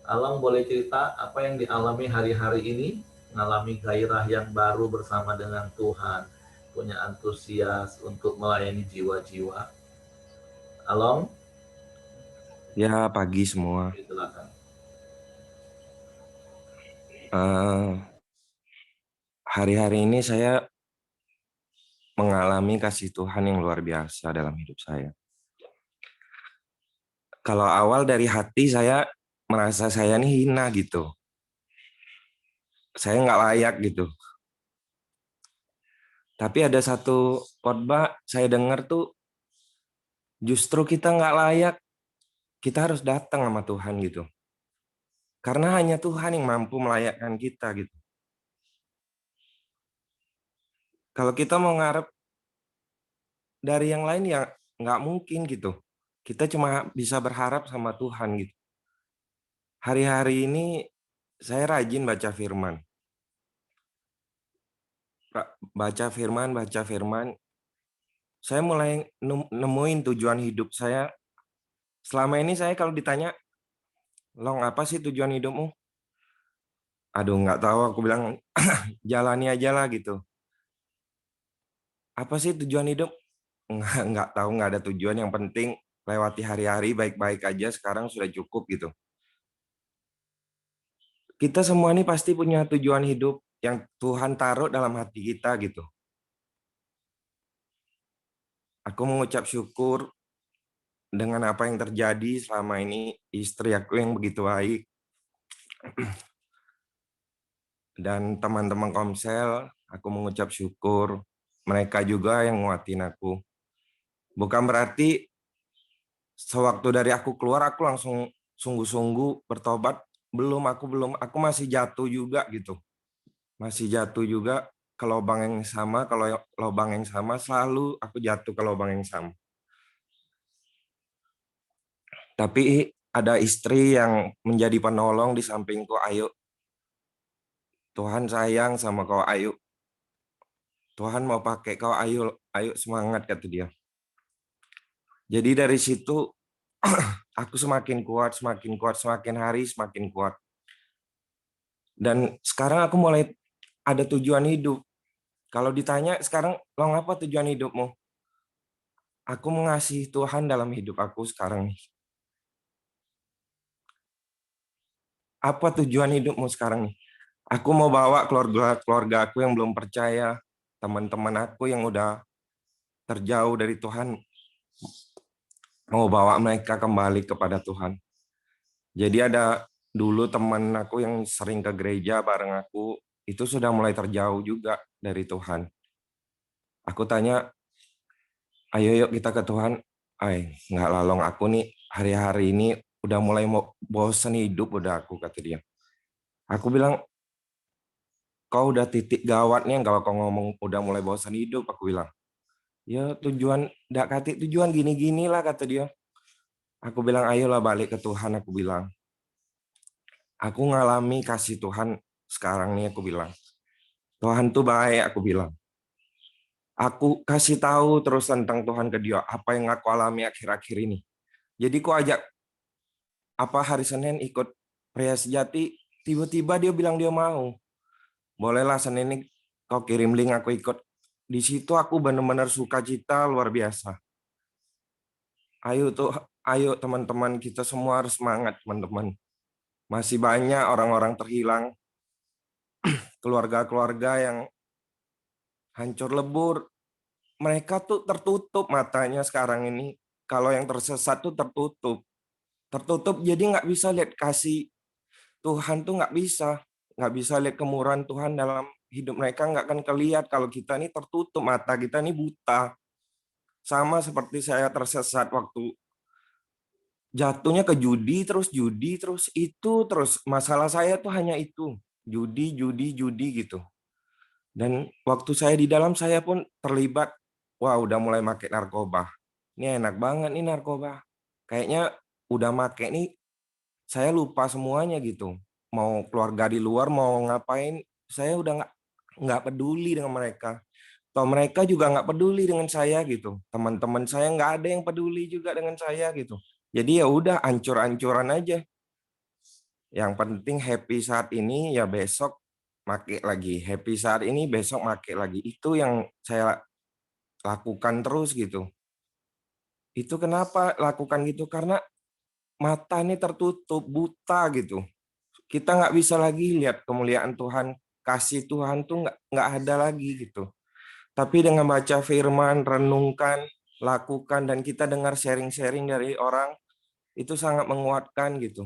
Along boleh cerita apa yang dialami hari-hari ini, mengalami gairah yang baru bersama dengan Tuhan, punya antusias untuk melayani jiwa-jiwa. Along, Ya, pagi semua. silakan. Hari-hari ini saya mengalami kasih Tuhan yang luar biasa dalam hidup saya. Kalau awal dari hati saya merasa saya ini hina gitu. Saya nggak layak gitu. Tapi ada satu khotbah saya dengar tuh, justru kita nggak layak, kita harus datang sama Tuhan gitu. Karena hanya Tuhan yang mampu melayakkan kita gitu. Kalau kita mau ngarep dari yang lain ya nggak mungkin gitu. Kita cuma bisa berharap sama Tuhan gitu. Hari-hari ini saya rajin baca firman. Baca firman. Saya mulai nemuin tujuan hidup saya. Selama ini saya kalau ditanya, Long, apa sih tujuan hidupmu? Aduh, nggak tahu. Aku bilang, jalani aja lah gitu. Apa sih tujuan hidup? Nggak tahu, nggak ada tujuan. Yang penting lewati hari-hari baik-baik aja. Sekarang sudah cukup gitu. Kita semua ini pasti punya tujuan hidup yang Tuhan taruh dalam hati kita gitu. Aku mengucap syukur dengan apa yang terjadi selama ini, istri aku yang begitu baik, dan teman-teman Komsel, aku mengucap syukur. Mereka juga yang nguatin aku. Bukan berarti sewaktu dari aku keluar, aku langsung sungguh-sungguh bertobat. Aku masih jatuh juga gitu. Masih jatuh juga ke lubang yang sama, kalau lubang yang sama selalu aku jatuh ke lubang yang sama. Tapi ada istri yang menjadi penolong di sampingku. Ayo, Tuhan sayang sama kau, ayo. Tuhan mau pakai kau, ayo semangat, kata dia. Jadi dari situ aku semakin kuat, semakin hari semakin kuat. Dan sekarang aku mulai ada tujuan hidup. Kalau ditanya sekarang, Long, apa tujuan hidupmu? Aku mengasihi Tuhan dalam hidup aku sekarang nih. Apa tujuan hidupmu sekarang nih? Aku mau bawa keluarga aku yang belum percaya, teman-teman aku yang udah terjauh dari Tuhan, mau bawa mereka kembali kepada Tuhan. Jadi ada dulu teman aku yang sering ke gereja bareng aku, itu sudah mulai terjauh juga dari Tuhan. Aku tanya, ayo yuk kita ke Tuhan. Nggak lalong, aku nih hari-hari ini udah mulai mau bosan hidup udah aku, kata dia. Aku bilang, kau udah titik gawatnya kalau kau ngomong udah mulai bosan hidup, aku bilang. Ya tujuan, nggak kati tujuan gini-gini lah, kata dia. Aku bilang, ayolah balik ke Tuhan, aku bilang. Aku ngalami kasih Tuhan sekarang nih, aku bilang. Tuhan tuh baik, aku bilang. Aku kasih tahu terus tentang Tuhan ke dia, apa yang aku alami akhir-akhir ini. Jadi aku ajak hari Senin ikut pria sejati, tiba-tiba dia bilang dia mau. Bolehlah Senin ini kau kirim link, aku ikut. Di situ aku benar-benar sukacita luar biasa. Ayo teman-teman, kita semua harus semangat, teman-teman. Masih banyak orang-orang terhilang, keluarga-keluarga yang hancur lebur. Mereka tuh tertutup matanya sekarang ini. Kalau yang tersesat tuh tertutup. Tertutup jadi nggak bisa lihat kasih Tuhan tuh, nggak bisa lihat kemurahan Tuhan dalam hidup mereka, nggak akan kelihatan kalau kita ini tertutup, mata kita ini buta. Sama seperti saya tersesat waktu jatuhnya ke judi terus itu terus masalah saya tuh hanya itu, judi gitu. Dan waktu saya di dalam, saya pun terlibat. Wah, udah mulai pakai narkoba. Ini enak banget nih narkoba. Kayaknya udah make nih, saya lupa semuanya gitu. Mau keluarga di luar, mau ngapain, saya udah nggak peduli dengan mereka. Toh mereka juga nggak peduli dengan saya gitu. Teman-teman saya nggak ada yang peduli juga dengan saya gitu. Jadi ya udah ancur-ancuran aja. Yang penting happy saat ini, ya besok make lagi. Happy saat ini, besok make lagi. Itu yang saya lakukan terus gitu. Itu kenapa lakukan gitu? Karena mata ini tertutup, buta gitu. Kita nggak bisa lagi lihat kemuliaan Tuhan, kasih Tuhan tuh nggak ada lagi gitu. Tapi dengan baca firman, renungkan, lakukan, dan kita dengar sharing-sharing dari orang, itu sangat menguatkan gitu.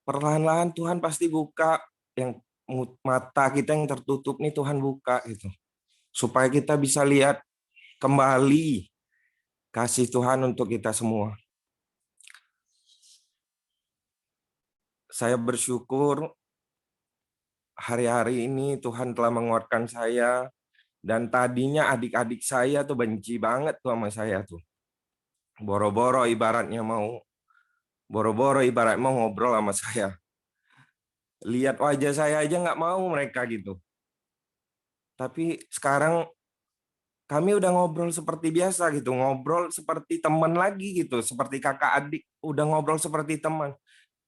Perlahan-lahan Tuhan pasti buka yang mata kita yang tertutup nih, Tuhan buka gitu. Supaya kita bisa lihat kembali kasih Tuhan untuk kita semua. Saya bersyukur hari-hari ini Tuhan telah menguatkan saya, dan tadinya adik-adik saya tuh benci banget tuh sama saya tuh. Boro-boro ibarat mau ngobrol sama saya. Lihat wajah saya aja nggak mau mereka gitu. Tapi sekarang kami udah ngobrol seperti biasa gitu, ngobrol seperti teman lagi gitu, seperti kakak adik, udah ngobrol seperti teman.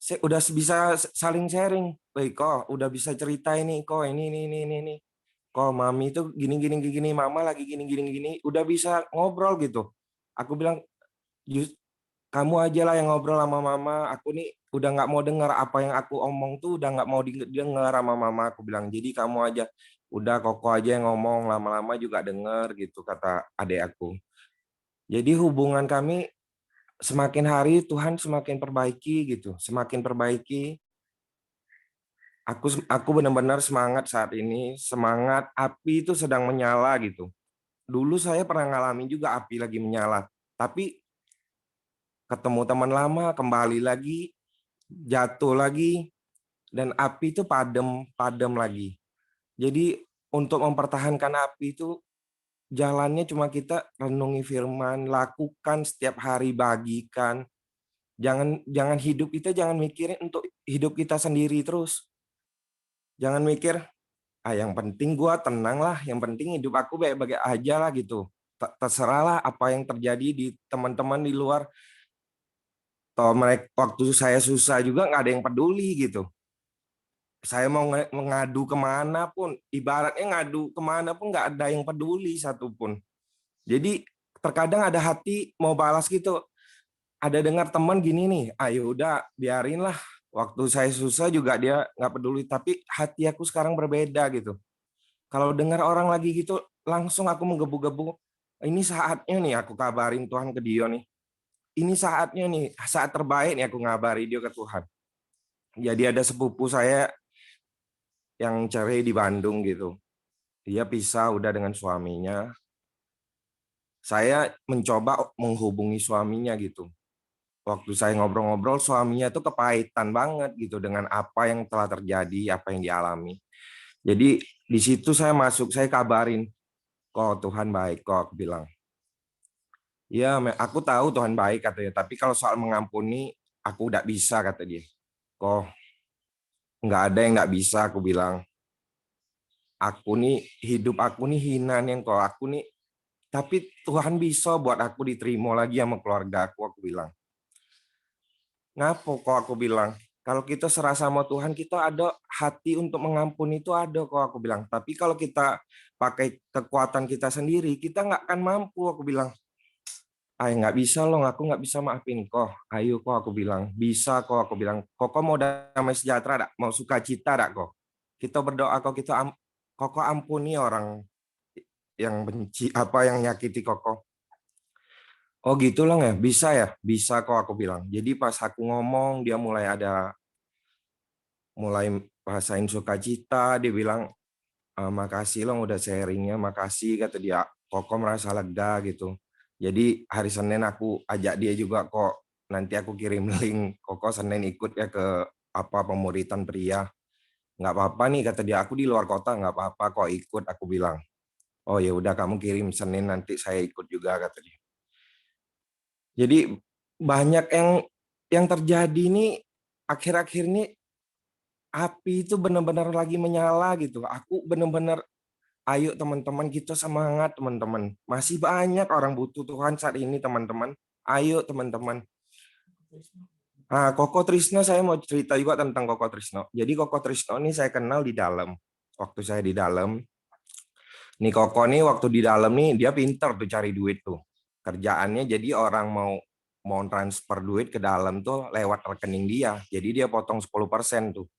Saya udah bisa saling sharing. Baik kok, udah bisa cerita ini kok, ini. Kok mami itu gini, mama lagi gini. Udah bisa ngobrol gitu. Aku bilang, kamu aja lah yang ngobrol sama mama. Aku nih udah nggak mau dengar apa yang aku omong tuh, udah nggak mau didengar sama mama. Aku bilang, jadi kamu aja, udah Koko aja yang ngomong, lama-lama juga denger gitu, kata adik aku. Jadi hubungan kami semakin hari Tuhan semakin perbaiki gitu, semakin perbaiki. Aku benar-benar semangat saat ini, semangat api itu sedang menyala gitu. Dulu saya pernah ngalamin juga api lagi menyala, tapi ketemu teman lama, kembali lagi, jatuh lagi, dan api itu padam lagi. Jadi untuk mempertahankan api itu jalannya cuma kita renungi firman, lakukan setiap hari, bagikan. Jangan hidup kita jangan mikirin untuk hidup kita sendiri terus. Jangan mikir, yang penting gua tenang lah, yang penting hidup aku baik-baik aja lah gitu. Terserah lah apa yang terjadi di teman-teman di luar. Toh mereka waktu saya susah juga nggak ada yang peduli gitu. Saya mau mengadu kemana pun, ibaratnya ngadu kemana pun nggak ada yang peduli satupun. Jadi terkadang ada hati mau balas gitu. Ada dengar teman gini nih, ayo udah biarin lah. Waktu saya susah juga dia nggak peduli. Tapi hati aku sekarang berbeda gitu. Kalau dengar orang lagi gitu, langsung aku menggebu-gebu. Ini saatnya nih aku kabarin Tuhan ke dia nih. Ini saatnya nih, saat terbaik nih aku ngabari dia ke Tuhan. Jadi ada sepupu saya yang cerai di Bandung gitu. Dia pisah udah dengan suaminya. Saya mencoba menghubungi suaminya gitu. Waktu saya ngobrol-ngobrol, suaminya tuh kepahitan banget gitu dengan apa yang telah terjadi, apa yang dialami. Jadi di situ saya masuk, saya kabarin, kok Tuhan baik kok, aku bilang. Ya, aku tahu Tuhan baik katanya, tapi kalau soal mengampuni, aku udah bisa kata dia. Kok nggak ada yang nggak bisa, aku bilang. Hidup aku nih hina nih kok, aku nih, tapi Tuhan bisa buat aku diterima lagi sama keluarga aku bilang. Ngapo kok aku bilang, kalau kita serah sama Tuhan, kita ada hati untuk mengampuni itu ada kok aku bilang. Tapi kalau kita pakai kekuatan kita sendiri, kita nggak akan mampu aku bilang. Nggak bisa loh, aku nggak bisa maafin kok. Ayo kok aku bilang, bisa kok aku bilang. Kok mau damai sejahtera dak? Mau sukacita dak kok? Kita berdoa kok kok ampuni orang yang benci apa yang nyakiti kok. Oh gitu loh ya, bisa kok aku bilang. Jadi pas aku ngomong dia mulai rasain sukacita, dia bilang makasih loh udah sharingnya, makasih kata dia. Koko merasa lega gitu. Jadi hari Senin aku ajak dia juga kok, nanti aku kirim link Koko Senin ikut ya ke pemuritan pria. Nggak apa-apa nih kata dia, aku di luar kota nggak apa-apa kok ikut, aku bilang. Oh ya udah kamu kirim Senin nanti saya ikut juga kata dia. Jadi banyak yang terjadi nih akhir-akhir ini, api itu benar-benar lagi menyala gitu. Aku benar-benar Ayo teman-teman, kita semangat teman-teman. Masih banyak orang butuh Tuhan saat ini teman-teman. Ayo teman-teman. Nah, Koko Trisno, saya mau cerita juga tentang Koko Trisno. Jadi Koko Trisno ini saya kenal di dalam. Waktu saya di dalam. Nih Koko nih waktu di dalam nih dia pinter tuh cari duit tuh. Kerjaannya jadi orang mau transfer duit ke dalam tuh lewat rekening dia. Jadi dia potong 10% tuh.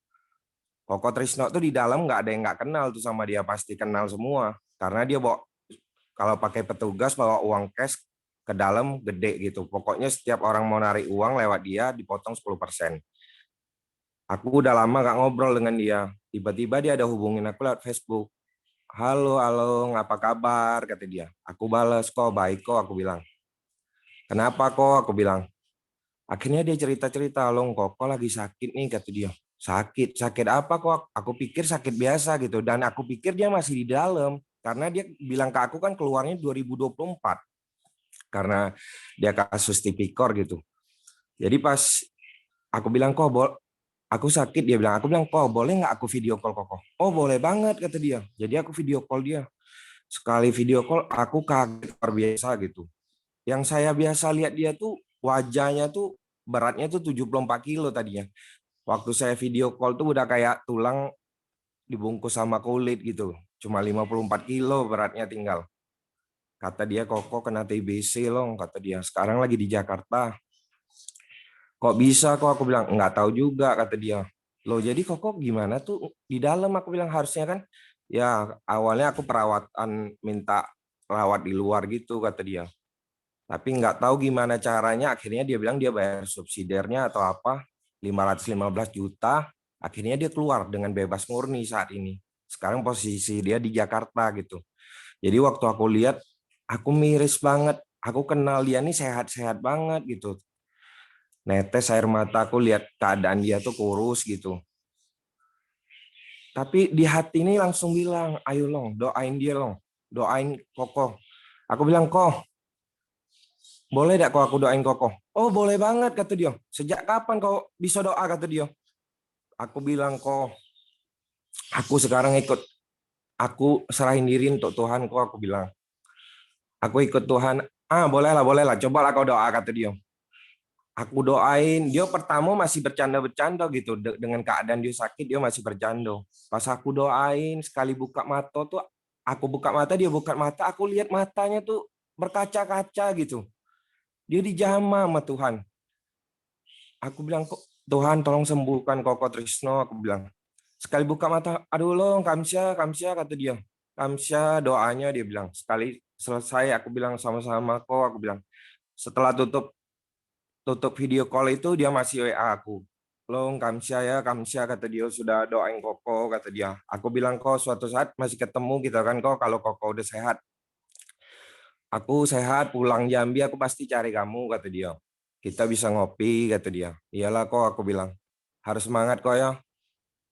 Koko Trisno tuh di dalam nggak ada yang nggak kenal tuh sama dia, pasti kenal semua. Karena dia bawa, kalau pakai petugas bawa uang cash ke dalam gede gitu. Pokoknya setiap orang mau narik uang lewat dia dipotong 10%. Aku udah lama nggak ngobrol dengan dia. Tiba-tiba dia ada hubungin aku lewat Facebook. Halo, halo, apa kabar? Kata dia. Aku balas, kok baik kok, aku bilang. Kenapa kok? Aku bilang. Akhirnya dia cerita-cerita, Long, kok lagi sakit nih, kata dia. Sakit apa kok? Aku pikir sakit biasa gitu. Dan aku pikir dia masih di dalam. Karena dia bilang ke aku kan keluarnya 2024. Karena dia kasus tipikor gitu. Jadi pas aku bilang, kok aku sakit, dia bilang, aku bilang, kok boleh nggak aku video call Koko? Oh boleh banget, kata dia. Jadi aku video call dia. Sekali video call, aku kaget luar biasa gitu. Yang saya biasa lihat dia tuh, wajahnya tuh, beratnya tuh 74 kilo tadinya. Waktu saya video call tuh udah kayak tulang dibungkus sama kulit gitu. Cuma 54 kilo beratnya tinggal. Kata dia, Koko kena TBC Long, kata dia. Sekarang lagi di Jakarta. Kok bisa kok? Aku bilang, nggak tahu juga, kata dia. Loh jadi Koko gimana tuh di dalam? Aku bilang harusnya kan, ya awalnya aku perawatan minta rawat di luar gitu, kata dia. Tapi nggak tahu gimana caranya, akhirnya dia bilang dia bayar subsidiarnya atau apa, 515 juta, akhirnya dia keluar dengan bebas murni saat ini. Sekarang posisi dia di Jakarta gitu. Jadi waktu aku lihat, aku miris banget. Aku kenal dia nih sehat-sehat banget gitu. Netes air mata aku lihat keadaan dia tuh kurus gitu. Tapi di hati ini langsung bilang, ayo Long, doain dia Long. Doain Koko. Aku bilang, kok boleh tidak kok aku doain Koko? Oh boleh banget, kata dia. Sejak kapan kau bisa doa, kata dia. Aku bilang, kok aku sekarang ikut. Aku serahin diri untuk Tuhan kok, aku bilang. Aku ikut Tuhan. Ah bolehlah, cobalah kau doa, kata dia. Aku doain. Dia pertama masih bercanda-bercanda gitu. Dengan keadaan dia sakit, dia masih bercanda. Pas aku doain, sekali buka mata tuh, aku buka mata, dia buka mata, aku lihat matanya tuh berkaca-kaca gitu. Dia dijamah sama Tuhan. Aku bilang, kok Tuhan tolong sembuhkan Koko Trisno, aku bilang. Sekali buka mata, aduh Long, Kamsya, kata dia. Kamsya doanya, dia bilang. Sekali selesai, aku bilang sama-sama kok, aku bilang. Setelah tutup video call itu, dia masih WA aku. Long, Kamsya ya, Kamsya, kata dia, sudah doain Koko, kata dia. Aku bilang, kok suatu saat masih ketemu kita kan kok, kalau Koko udah sehat. Aku sehat, pulang Jambi, aku pasti cari kamu, kata dia. Kita bisa ngopi, kata dia. Iyalah kok, aku bilang. Harus semangat kok ya.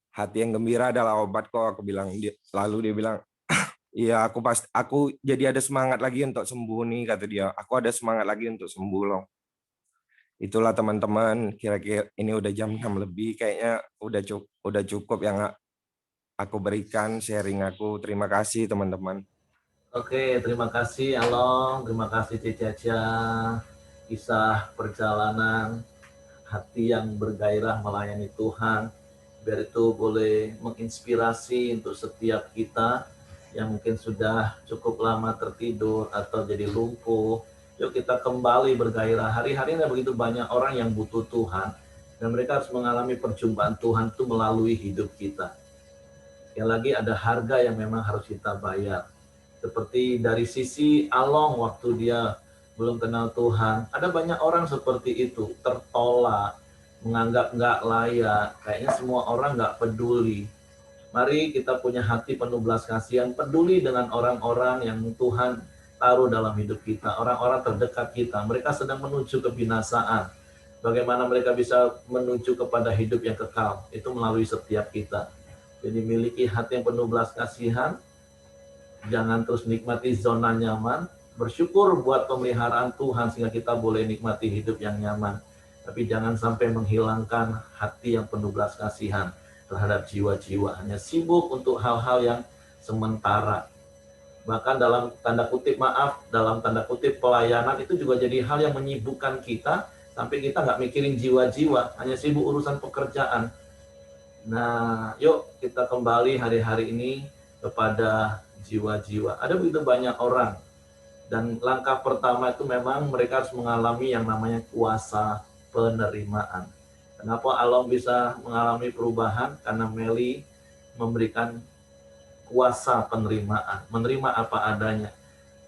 Hati yang gembira adalah obat kok, aku bilang. Lalu dia bilang, iya aku jadi ada semangat lagi untuk sembuh nih, kata dia. Aku ada semangat lagi untuk sembuh loh. Itulah teman-teman, kira-kira ini udah jam 6 lebih, kayaknya udah cukup yang aku berikan sharing aku. Terima kasih teman-teman. Oke, terima kasih Along, terima kasih Cica. Kisah perjalanan hati yang bergairah melayani Tuhan, biar itu boleh menginspirasi untuk setiap kita yang mungkin sudah cukup lama tertidur atau jadi lumpuh. Yuk kita kembali bergairah. Hari-hari ini begitu banyak orang yang butuh Tuhan, dan mereka harus mengalami perjumpaan Tuhan itu melalui hidup kita. Yang lagi ada harga yang memang harus kita bayar. Seperti dari sisi Along waktu dia belum kenal Tuhan, ada banyak orang seperti itu, tertolak, menganggap nggak layak, kayaknya semua orang nggak peduli. Mari kita punya hati penuh belas kasihan, peduli dengan orang-orang yang Tuhan taruh dalam hidup kita, orang-orang terdekat kita. Mereka sedang menuju kebinasaan. Bagaimana mereka bisa menuju kepada hidup yang kekal? Itu melalui setiap kita. Jadi miliki hati yang penuh belas kasihan, jangan terus nikmati zona nyaman, bersyukur buat pemeliharaan Tuhan sehingga kita boleh nikmati hidup yang nyaman. Tapi jangan sampai menghilangkan hati yang penuh belas kasihan terhadap jiwa-jiwa. Hanya sibuk untuk hal-hal yang sementara. Bahkan dalam tanda kutip dalam tanda kutip pelayanan itu juga jadi hal yang menyibukkan kita, sampai kita nggak mikirin jiwa-jiwa, hanya sibuk urusan pekerjaan. Nah, yuk kita kembali hari-hari ini kepada jiwa-jiwa. Ada begitu banyak orang, dan langkah pertama itu memang mereka harus mengalami yang namanya kuasa penerimaan. Kenapa Along bisa mengalami perubahan? Karena Meli memberikan kuasa penerimaan, menerima apa adanya.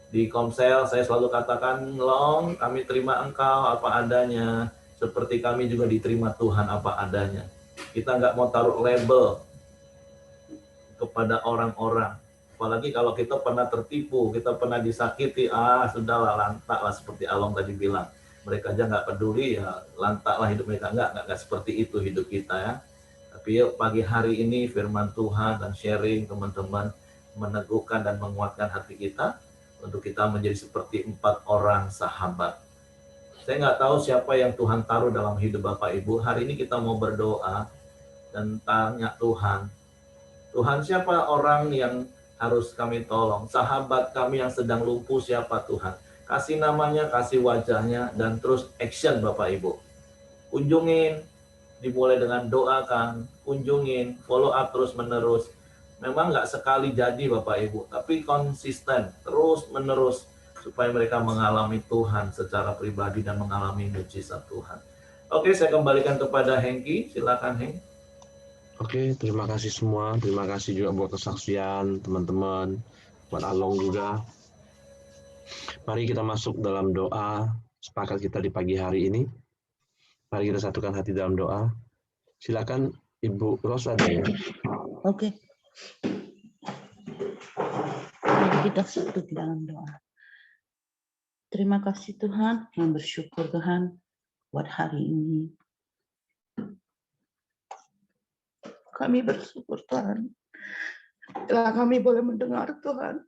Di Komsel saya selalu katakan, Long, kami terima engkau apa adanya, seperti kami juga diterima Tuhan apa adanya. Kita nggak mau taruh label kepada orang-orang. Apalagi kalau kita pernah tertipu, kita pernah disakiti, sudahlah, lantaklah seperti Along tadi bilang. Mereka aja nggak peduli, ya lantaklah hidup mereka. Nggak seperti itu hidup kita ya. Tapi yuk pagi hari ini firman Tuhan dan sharing teman-teman meneguhkan dan menguatkan hati kita untuk kita menjadi seperti 4 orang sahabat. Saya nggak tahu siapa yang Tuhan taruh dalam hidup Bapak Ibu. Hari ini kita mau berdoa dan tanya Tuhan, siapa orang yang harus kami tolong? Sahabat kami yang sedang lumpuh siapa Tuhan? Kasih namanya, kasih wajahnya, dan terus action Bapak Ibu. Kunjungin, dimulai dengan doakan, kunjungin, follow up terus menerus. Memang nggak sekali jadi Bapak Ibu, tapi konsisten, terus menerus, supaya mereka mengalami Tuhan secara pribadi dan mengalami mujizat Tuhan. Oke, saya kembalikan kepada Hengki, silakan Heng. Oke, terima kasih semua. Terima kasih juga buat kesaksian teman-teman, buat Along juga. Mari kita masuk dalam doa sepakat kita di pagi hari ini. Mari kita satukan hati dalam doa. Silakan Ibu Ros ada ya. Oke. Mari kita satu di dalam doa. Terima kasih Tuhan, yang bersyukur Tuhan buat hari ini. Kami bersyukur Tuhan, telah kami boleh mendengar Tuhan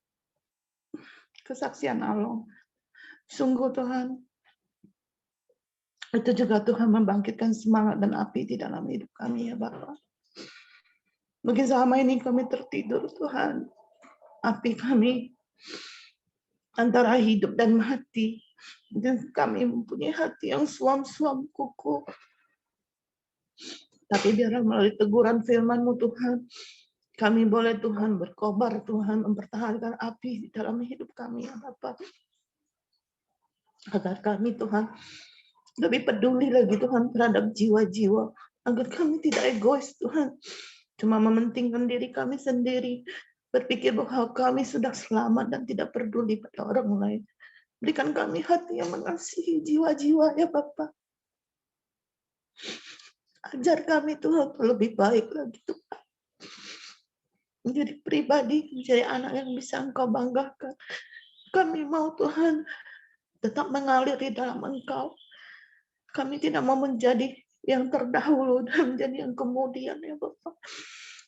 kesaksian Along. Sungguh Tuhan, itu juga Tuhan membangkitkan semangat dan api di dalam hidup kami ya Bapak. Mungkin selama ini kami tertidur Tuhan, api kami antara hidup dan mati. Dan kami mempunyai hati yang suam-suam kuku. Tapi biarlah melalui teguran firman-Mu Tuhan, kami boleh Tuhan berkobar Tuhan, mempertahankan api di dalam hidup kami ya Bapak. Agar kami Tuhan lebih peduli lagi Tuhan terhadap jiwa-jiwa. Agar kami tidak egois Tuhan. Cuma mementingkan diri kami sendiri. Berpikir bahwa kami sudah selamat dan tidak peduli pada orang lain. Berikan kami hati yang mengasihi jiwa-jiwa ya Bapak. Ajar kami Tuhan lebih baik lagi Tuhan. Menjadi pribadi, menjadi anak yang bisa Engkau banggakan. Kami mau Tuhan tetap mengalir di dalam Engkau. Kami tidak mau menjadi yang terdahulu dan menjadi yang kemudian ya Bapak.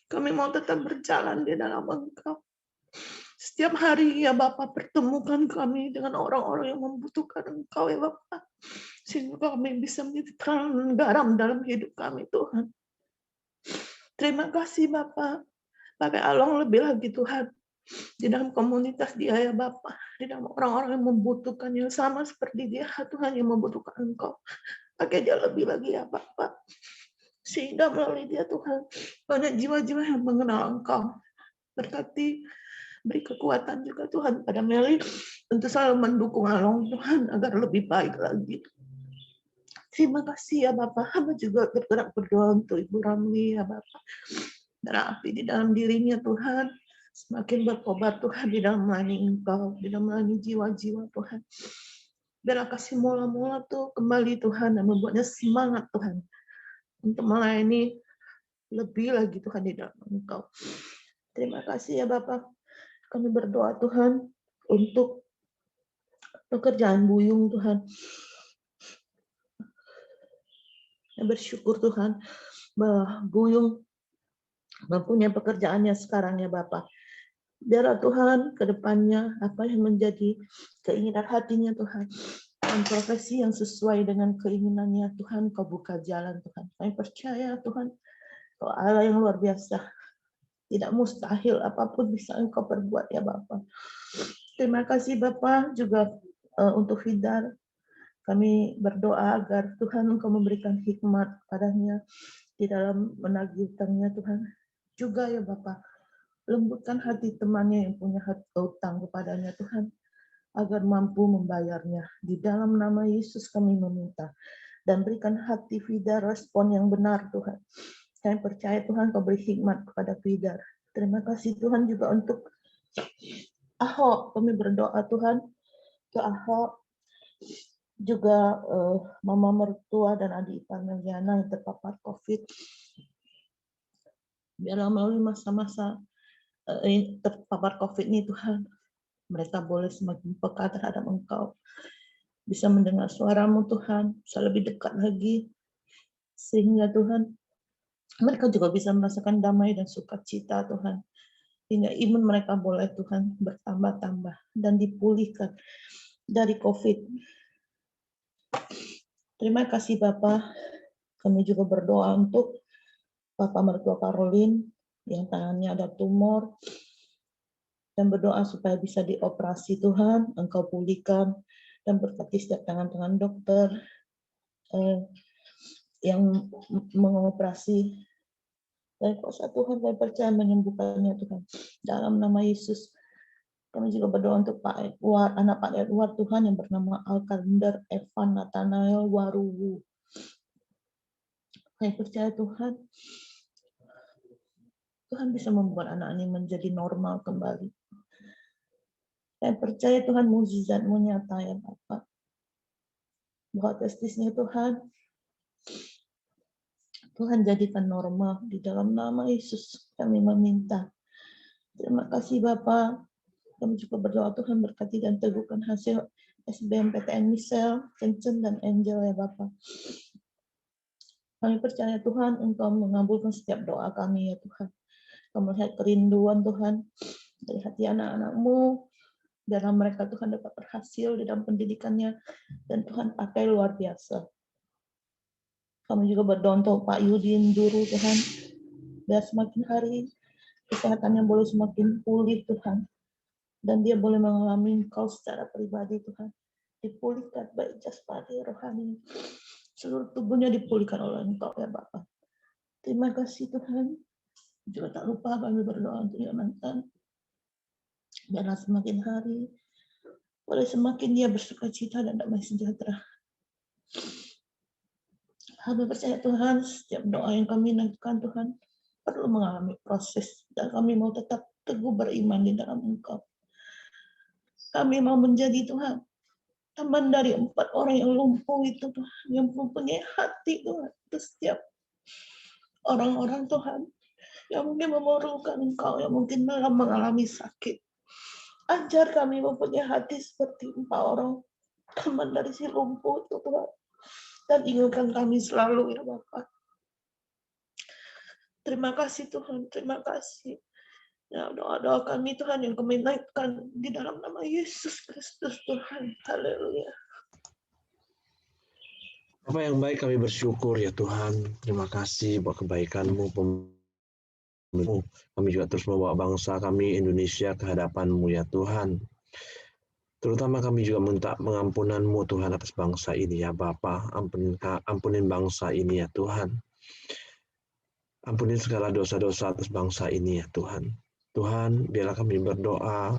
Kami mau tetap berjalan di dalam Engkau. Setiap hari ya Bapak, pertemukan kami dengan orang-orang yang membutuhkan Engkau ya Bapak. Sehingga kami bisa menjadi terang garam dalam hidup kami Tuhan. Terima kasih Bapak. Pakai Along lebih lagi Tuhan. Di dalam komunitas dia ya Bapak. Di dalam orang-orang yang membutuhkan yang sama seperti dia Tuhan yang membutuhkan Engkau. Pakai dia lebih lagi ya Bapak. Sehingga melalui dia Tuhan, banyak jiwa-jiwa yang mengenal Engkau. Berkati, beri kekuatan juga Tuhan pada Meli untuk selalu mendukung Along Tuhan agar lebih baik lagi. Terima kasih ya Bapak. Hamba juga bergerak berdoa untuk Ibu Ramli ya Bapak. Dan api di dalam dirinya Tuhan semakin berkobar Tuhan di dalam melayani Engkau, di dalam melayani jiwa-jiwa Tuhan. Biarlah kasih mula-mula tuh kembali Tuhan dan membuatnya semangat Tuhan untuk melayani lebih lagi Tuhan di dalam Engkau. Terima kasih ya Bapak. Kami berdoa Tuhan untuk pekerjaan Buyung Tuhan. Bersyukur Tuhan bahwa Buyung mempunyai pekerjaannya sekarang ya Bapak. Biarlah Tuhan ke depannya apa yang menjadi keinginan hatinya Tuhan. Dan profesi yang sesuai dengan keinginannya Tuhan, Kau buka jalan Tuhan. Kami percaya Tuhan, Kau Allah yang luar biasa. Tidak mustahil apapun bisa Engkau perbuat ya Bapak. Terima kasih Bapak juga untuk Fidar. Kami berdoa agar Tuhan Engkau memberikan hikmat padanya di dalam menagih hutangnya Tuhan. Juga ya Bapak, lembutkan hati temannya yang punya hati utang kepadanya Tuhan, agar mampu membayarnya. Di dalam nama Yesus kami meminta. Dan berikan hati Fidar respon yang benar Tuhan. Kami percaya Tuhan Kau beri hikmat kepada Fidar. Terima kasih Tuhan juga untuk Ahok. Kami berdoa Tuhan ke Ahok, juga mama mertua dan adik ipar Meliana yang terpapar COVID. Biarlah melalui masa-masa terpapar COVID ini Tuhan, mereka boleh semakin peka terhadap Engkau, bisa mendengar suara-Mu Tuhan, bisa lebih dekat lagi, sehingga Tuhan mereka juga bisa merasakan damai dan sukacita Tuhan, hingga iman mereka boleh Tuhan bertambah-tambah dan dipulihkan dari COVID. Terima kasih Bapak. Kami juga berdoa untuk Bapak mertua Caroline yang tangannya ada tumor, dan berdoa supaya bisa dioperasi Tuhan, Engkau pulihkan dan berkati setiap tangan-tangan dokter yang mengoperasi. Dan kuasa Tuhan, kami percaya menyembuhkannya Tuhan. Dalam nama Yesus, kami juga berdoa untuk Pak Edward, anak Pak Edward Tuhan yang bernama Alkander Evan Nathanael Waruwu. Kami percaya Tuhan, Tuhan bisa membuat anak ini menjadi normal kembali. Saya percaya Tuhan mukjizat-Mu nyata ya Bapak. Bahwa testisnya Tuhan jadikan normal di dalam nama Yesus kami meminta. Terima kasih Bapak. Kami juga berdoa Tuhan berkati dan teguhkan hasil SBMPTN Michelle, Kencen dan Angel ya Bapak. Kami percaya Tuhan Engkau mengabulkan setiap doa kami ya Tuhan. Kau melihat kerinduan Tuhan dari hati anak-anak-Mu. Dalam mereka Tuhan dapat berhasil di dalam pendidikannya, dan Tuhan pakai luar biasa. Kami juga berdoa untuk Pak Yudin Duru Tuhan, biar semakin hari kesehatannya boleh semakin pulih Tuhan, dan dia boleh mengalami Engkau secara pribadi Tuhan, dipulihkan baik jasmani rohani, seluruh tubuhnya dipulihkan oleh Engkau ya Bapa. Terima kasih Tuhan. Juga tak lupa kami berdoa untuk Yonatan, biarlah semakin hari boleh semakin dia bersukacita dan damai sejahtera. Kami percaya Tuhan, setiap doa yang kami naikkan Tuhan perlu mengalami proses, dan kami mau tetap teguh beriman di dalam Engkau. Kami mau menjadi Tuhan teman dari 4 orang yang lumpuh itu Tuhan, yang mempunyai hati Tuhan, untuk setiap orang-orang Tuhan yang mungkin memerlukan Engkau, yang mungkin dalam mengalami sakit. Ajar kami mempunyai hati seperti 4 orang teman dari si lumpuh itu Tuhan. Dan ingatkan kami selalu ya Bapak. Terima kasih Tuhan, terima kasih. Ya, doa-doa kami Tuhan yang kami naikkan di dalam nama Yesus Kristus Tuhan. Haleluya. Apa yang baik kami bersyukur ya Tuhan. Terima kasih buat kebaikan-Mu. Kami juga terus membawa bangsa kami Indonesia ke hadapan-Mu ya Tuhan. Terutama kami juga minta pengampunan-Mu Tuhan atas bangsa ini ya Bapa. Ampunin bangsa ini ya Tuhan. Ampunin segala dosa-dosa atas bangsa ini ya Tuhan. Tuhan, biarlah kami berdoa,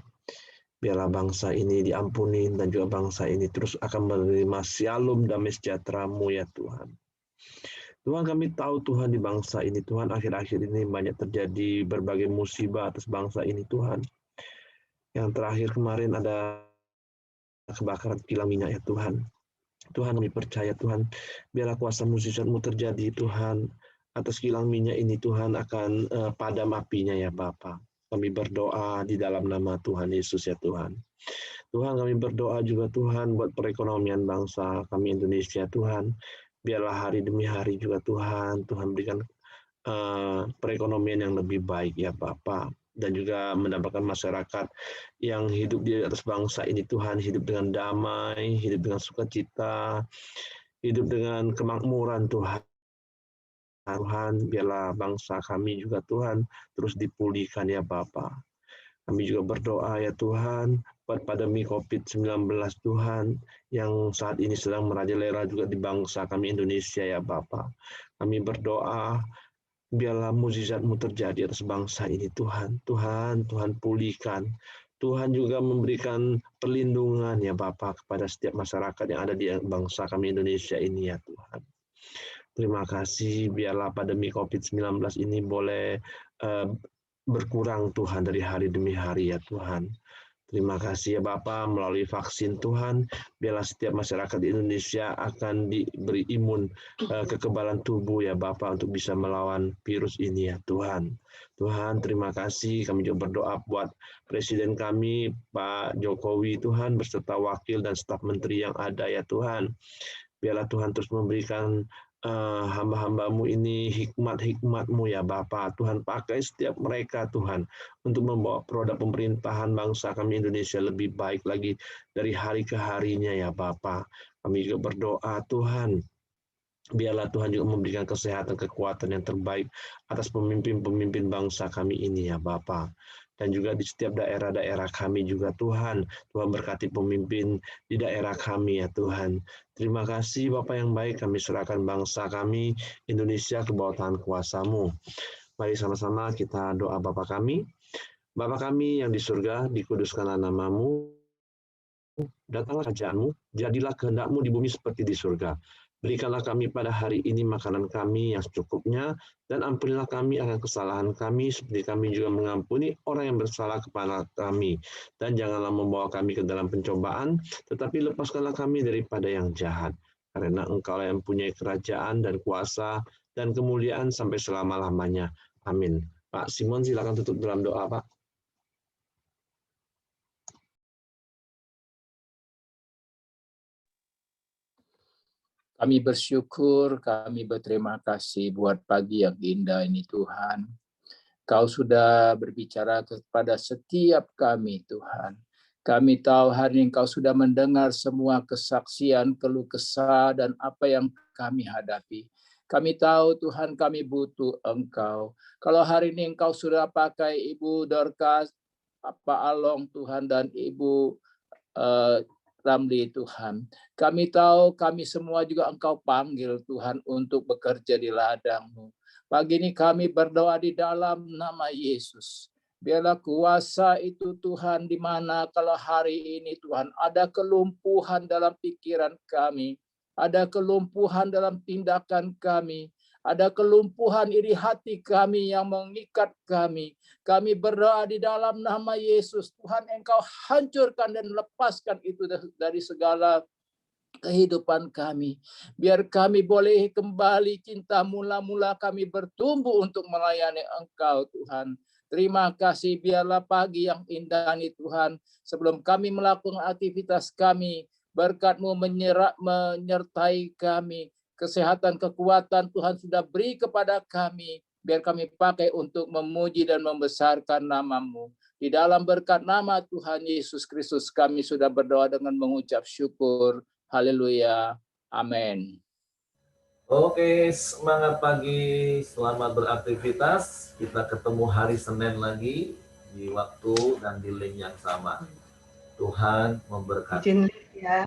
biarlah bangsa ini diampuni, dan juga bangsa ini terus akan menerima shalom damai sejahtera-Mu ya Tuhan. Tuhan, kami tahu Tuhan di bangsa ini Tuhan, akhir-akhir ini banyak terjadi berbagai musibah atas bangsa ini Tuhan. Yang terakhir kemarin ada kebakaran kilang minyak ya Tuhan. Tuhan, kami percaya Tuhan, biarlah kuasa mukjizat-Mu terjadi Tuhan, atas kilang minyak ini Tuhan akan padam apinya ya Bapa. Kami berdoa di dalam nama Tuhan Yesus ya Tuhan. Tuhan, kami berdoa juga Tuhan buat perekonomian bangsa kami Indonesia Tuhan. Biarlah hari demi hari juga Tuhan berikan perekonomian yang lebih baik ya Bapa. Dan juga mendapatkan masyarakat yang hidup di atas bangsa ini Tuhan, hidup dengan damai, hidup dengan sukacita, hidup dengan kemakmuran Tuhan. Tuhan, biarlah bangsa kami juga Tuhan terus dipulihkan ya Bapa. Kami juga berdoa ya Tuhan, buat pandemi COVID-19 Tuhan, yang saat ini sedang merajalela juga di bangsa kami Indonesia ya Bapa. Kami berdoa, biarlah mukjizat-Mu terjadi atas bangsa ini Tuhan. Tuhan pulihkan. Tuhan juga memberikan perlindungan ya Bapa kepada setiap masyarakat yang ada di bangsa kami Indonesia ini ya Tuhan. Terima kasih, biarlah pandemi COVID-19 ini boleh berkurang Tuhan dari hari demi hari ya Tuhan. Terima kasih ya Bapa, melalui vaksin Tuhan, biarlah setiap masyarakat di Indonesia akan diberi imun kekebalan tubuh ya Bapa untuk bisa melawan virus ini ya Tuhan. Tuhan terima kasih, kami juga berdoa buat Presiden kami Pak Jokowi Tuhan beserta wakil dan staf menteri yang ada ya Tuhan. Biarlah Tuhan terus memberikan hamba-hambamu ini hikmat-hikmat-Mu ya Bapa. Tuhan pakai setiap mereka Tuhan untuk membawa produk pemerintahan bangsa kami Indonesia lebih baik lagi dari hari ke harinya ya Bapa. Kami juga berdoa Tuhan, biarlah Tuhan juga memberikan kesehatan, kekuatan yang terbaik atas pemimpin-pemimpin bangsa kami ini ya Bapa. Dan juga di setiap daerah-daerah kami juga Tuhan berkati pemimpin di daerah kami ya Tuhan. Terima kasih Bapa yang baik, kami serahkan bangsa kami Indonesia ke bawah tangan kuasa-Mu. Mari sama-sama kita doa Bapa kami. Bapa kami yang di surga, dikuduskanlah nama-Mu, datanglah kerajaan-Mu, jadilah kehendak-Mu di bumi seperti di surga. Berikanlah kami pada hari ini makanan kami yang secukupnya, dan ampunilah kami akan kesalahan kami, seperti kami juga mengampuni orang yang bersalah kepada kami. Dan janganlah membawa kami ke dalam pencobaan, tetapi lepaskanlah kami daripada yang jahat. Karena Engkau yang mempunyai kerajaan dan kuasa dan kemuliaan sampai selama-lamanya. Amin. Pak Simon, silakan tutup dalam doa, Pak. Kami bersyukur, kami berterima kasih buat pagi yang indah ini Tuhan. Kau sudah berbicara kepada setiap kami Tuhan. Kami tahu hari ini Kau sudah mendengar semua kesaksian, keluh kesah, dan apa yang kami hadapi. Kami tahu Tuhan kami butuh Engkau. Kalau hari ini Engkau sudah pakai Ibu Dorcas, Pak Along Tuhan, dan Ibu Ramli Tuhan. Kami tahu kami semua juga Engkau panggil Tuhan untuk bekerja di ladang-Mu. Pagi ini kami berdoa di dalam nama Yesus. Biarlah kuasa itu Tuhan, di mana kalau hari ini Tuhan ada kelumpuhan dalam pikiran kami, ada kelumpuhan dalam tindakan kami, ada kelumpuhan iri hati kami yang mengikat kami. Kami berdoa di dalam nama Yesus, Tuhan Engkau hancurkan dan lepaskan itu dari segala kehidupan kami. Biar kami boleh kembali cinta mula-mula kami bertumbuh untuk melayani Engkau Tuhan. Terima kasih, biarlah pagi yang indah ini Tuhan, sebelum kami melakukan aktivitas kami, berkat-Mu menyertai kami. Kesehatan, kekuatan Tuhan sudah beri kepada kami, biar kami pakai untuk memuji dan membesarkan nama-Mu. Di dalam berkat nama Tuhan Yesus Kristus kami sudah berdoa dengan mengucap syukur. Haleluya. Amin. Oke, semangat pagi, selamat beraktivitas. Kita ketemu hari Senin lagi di waktu dan di link yang sama. Tuhan memberkati. Izin ya.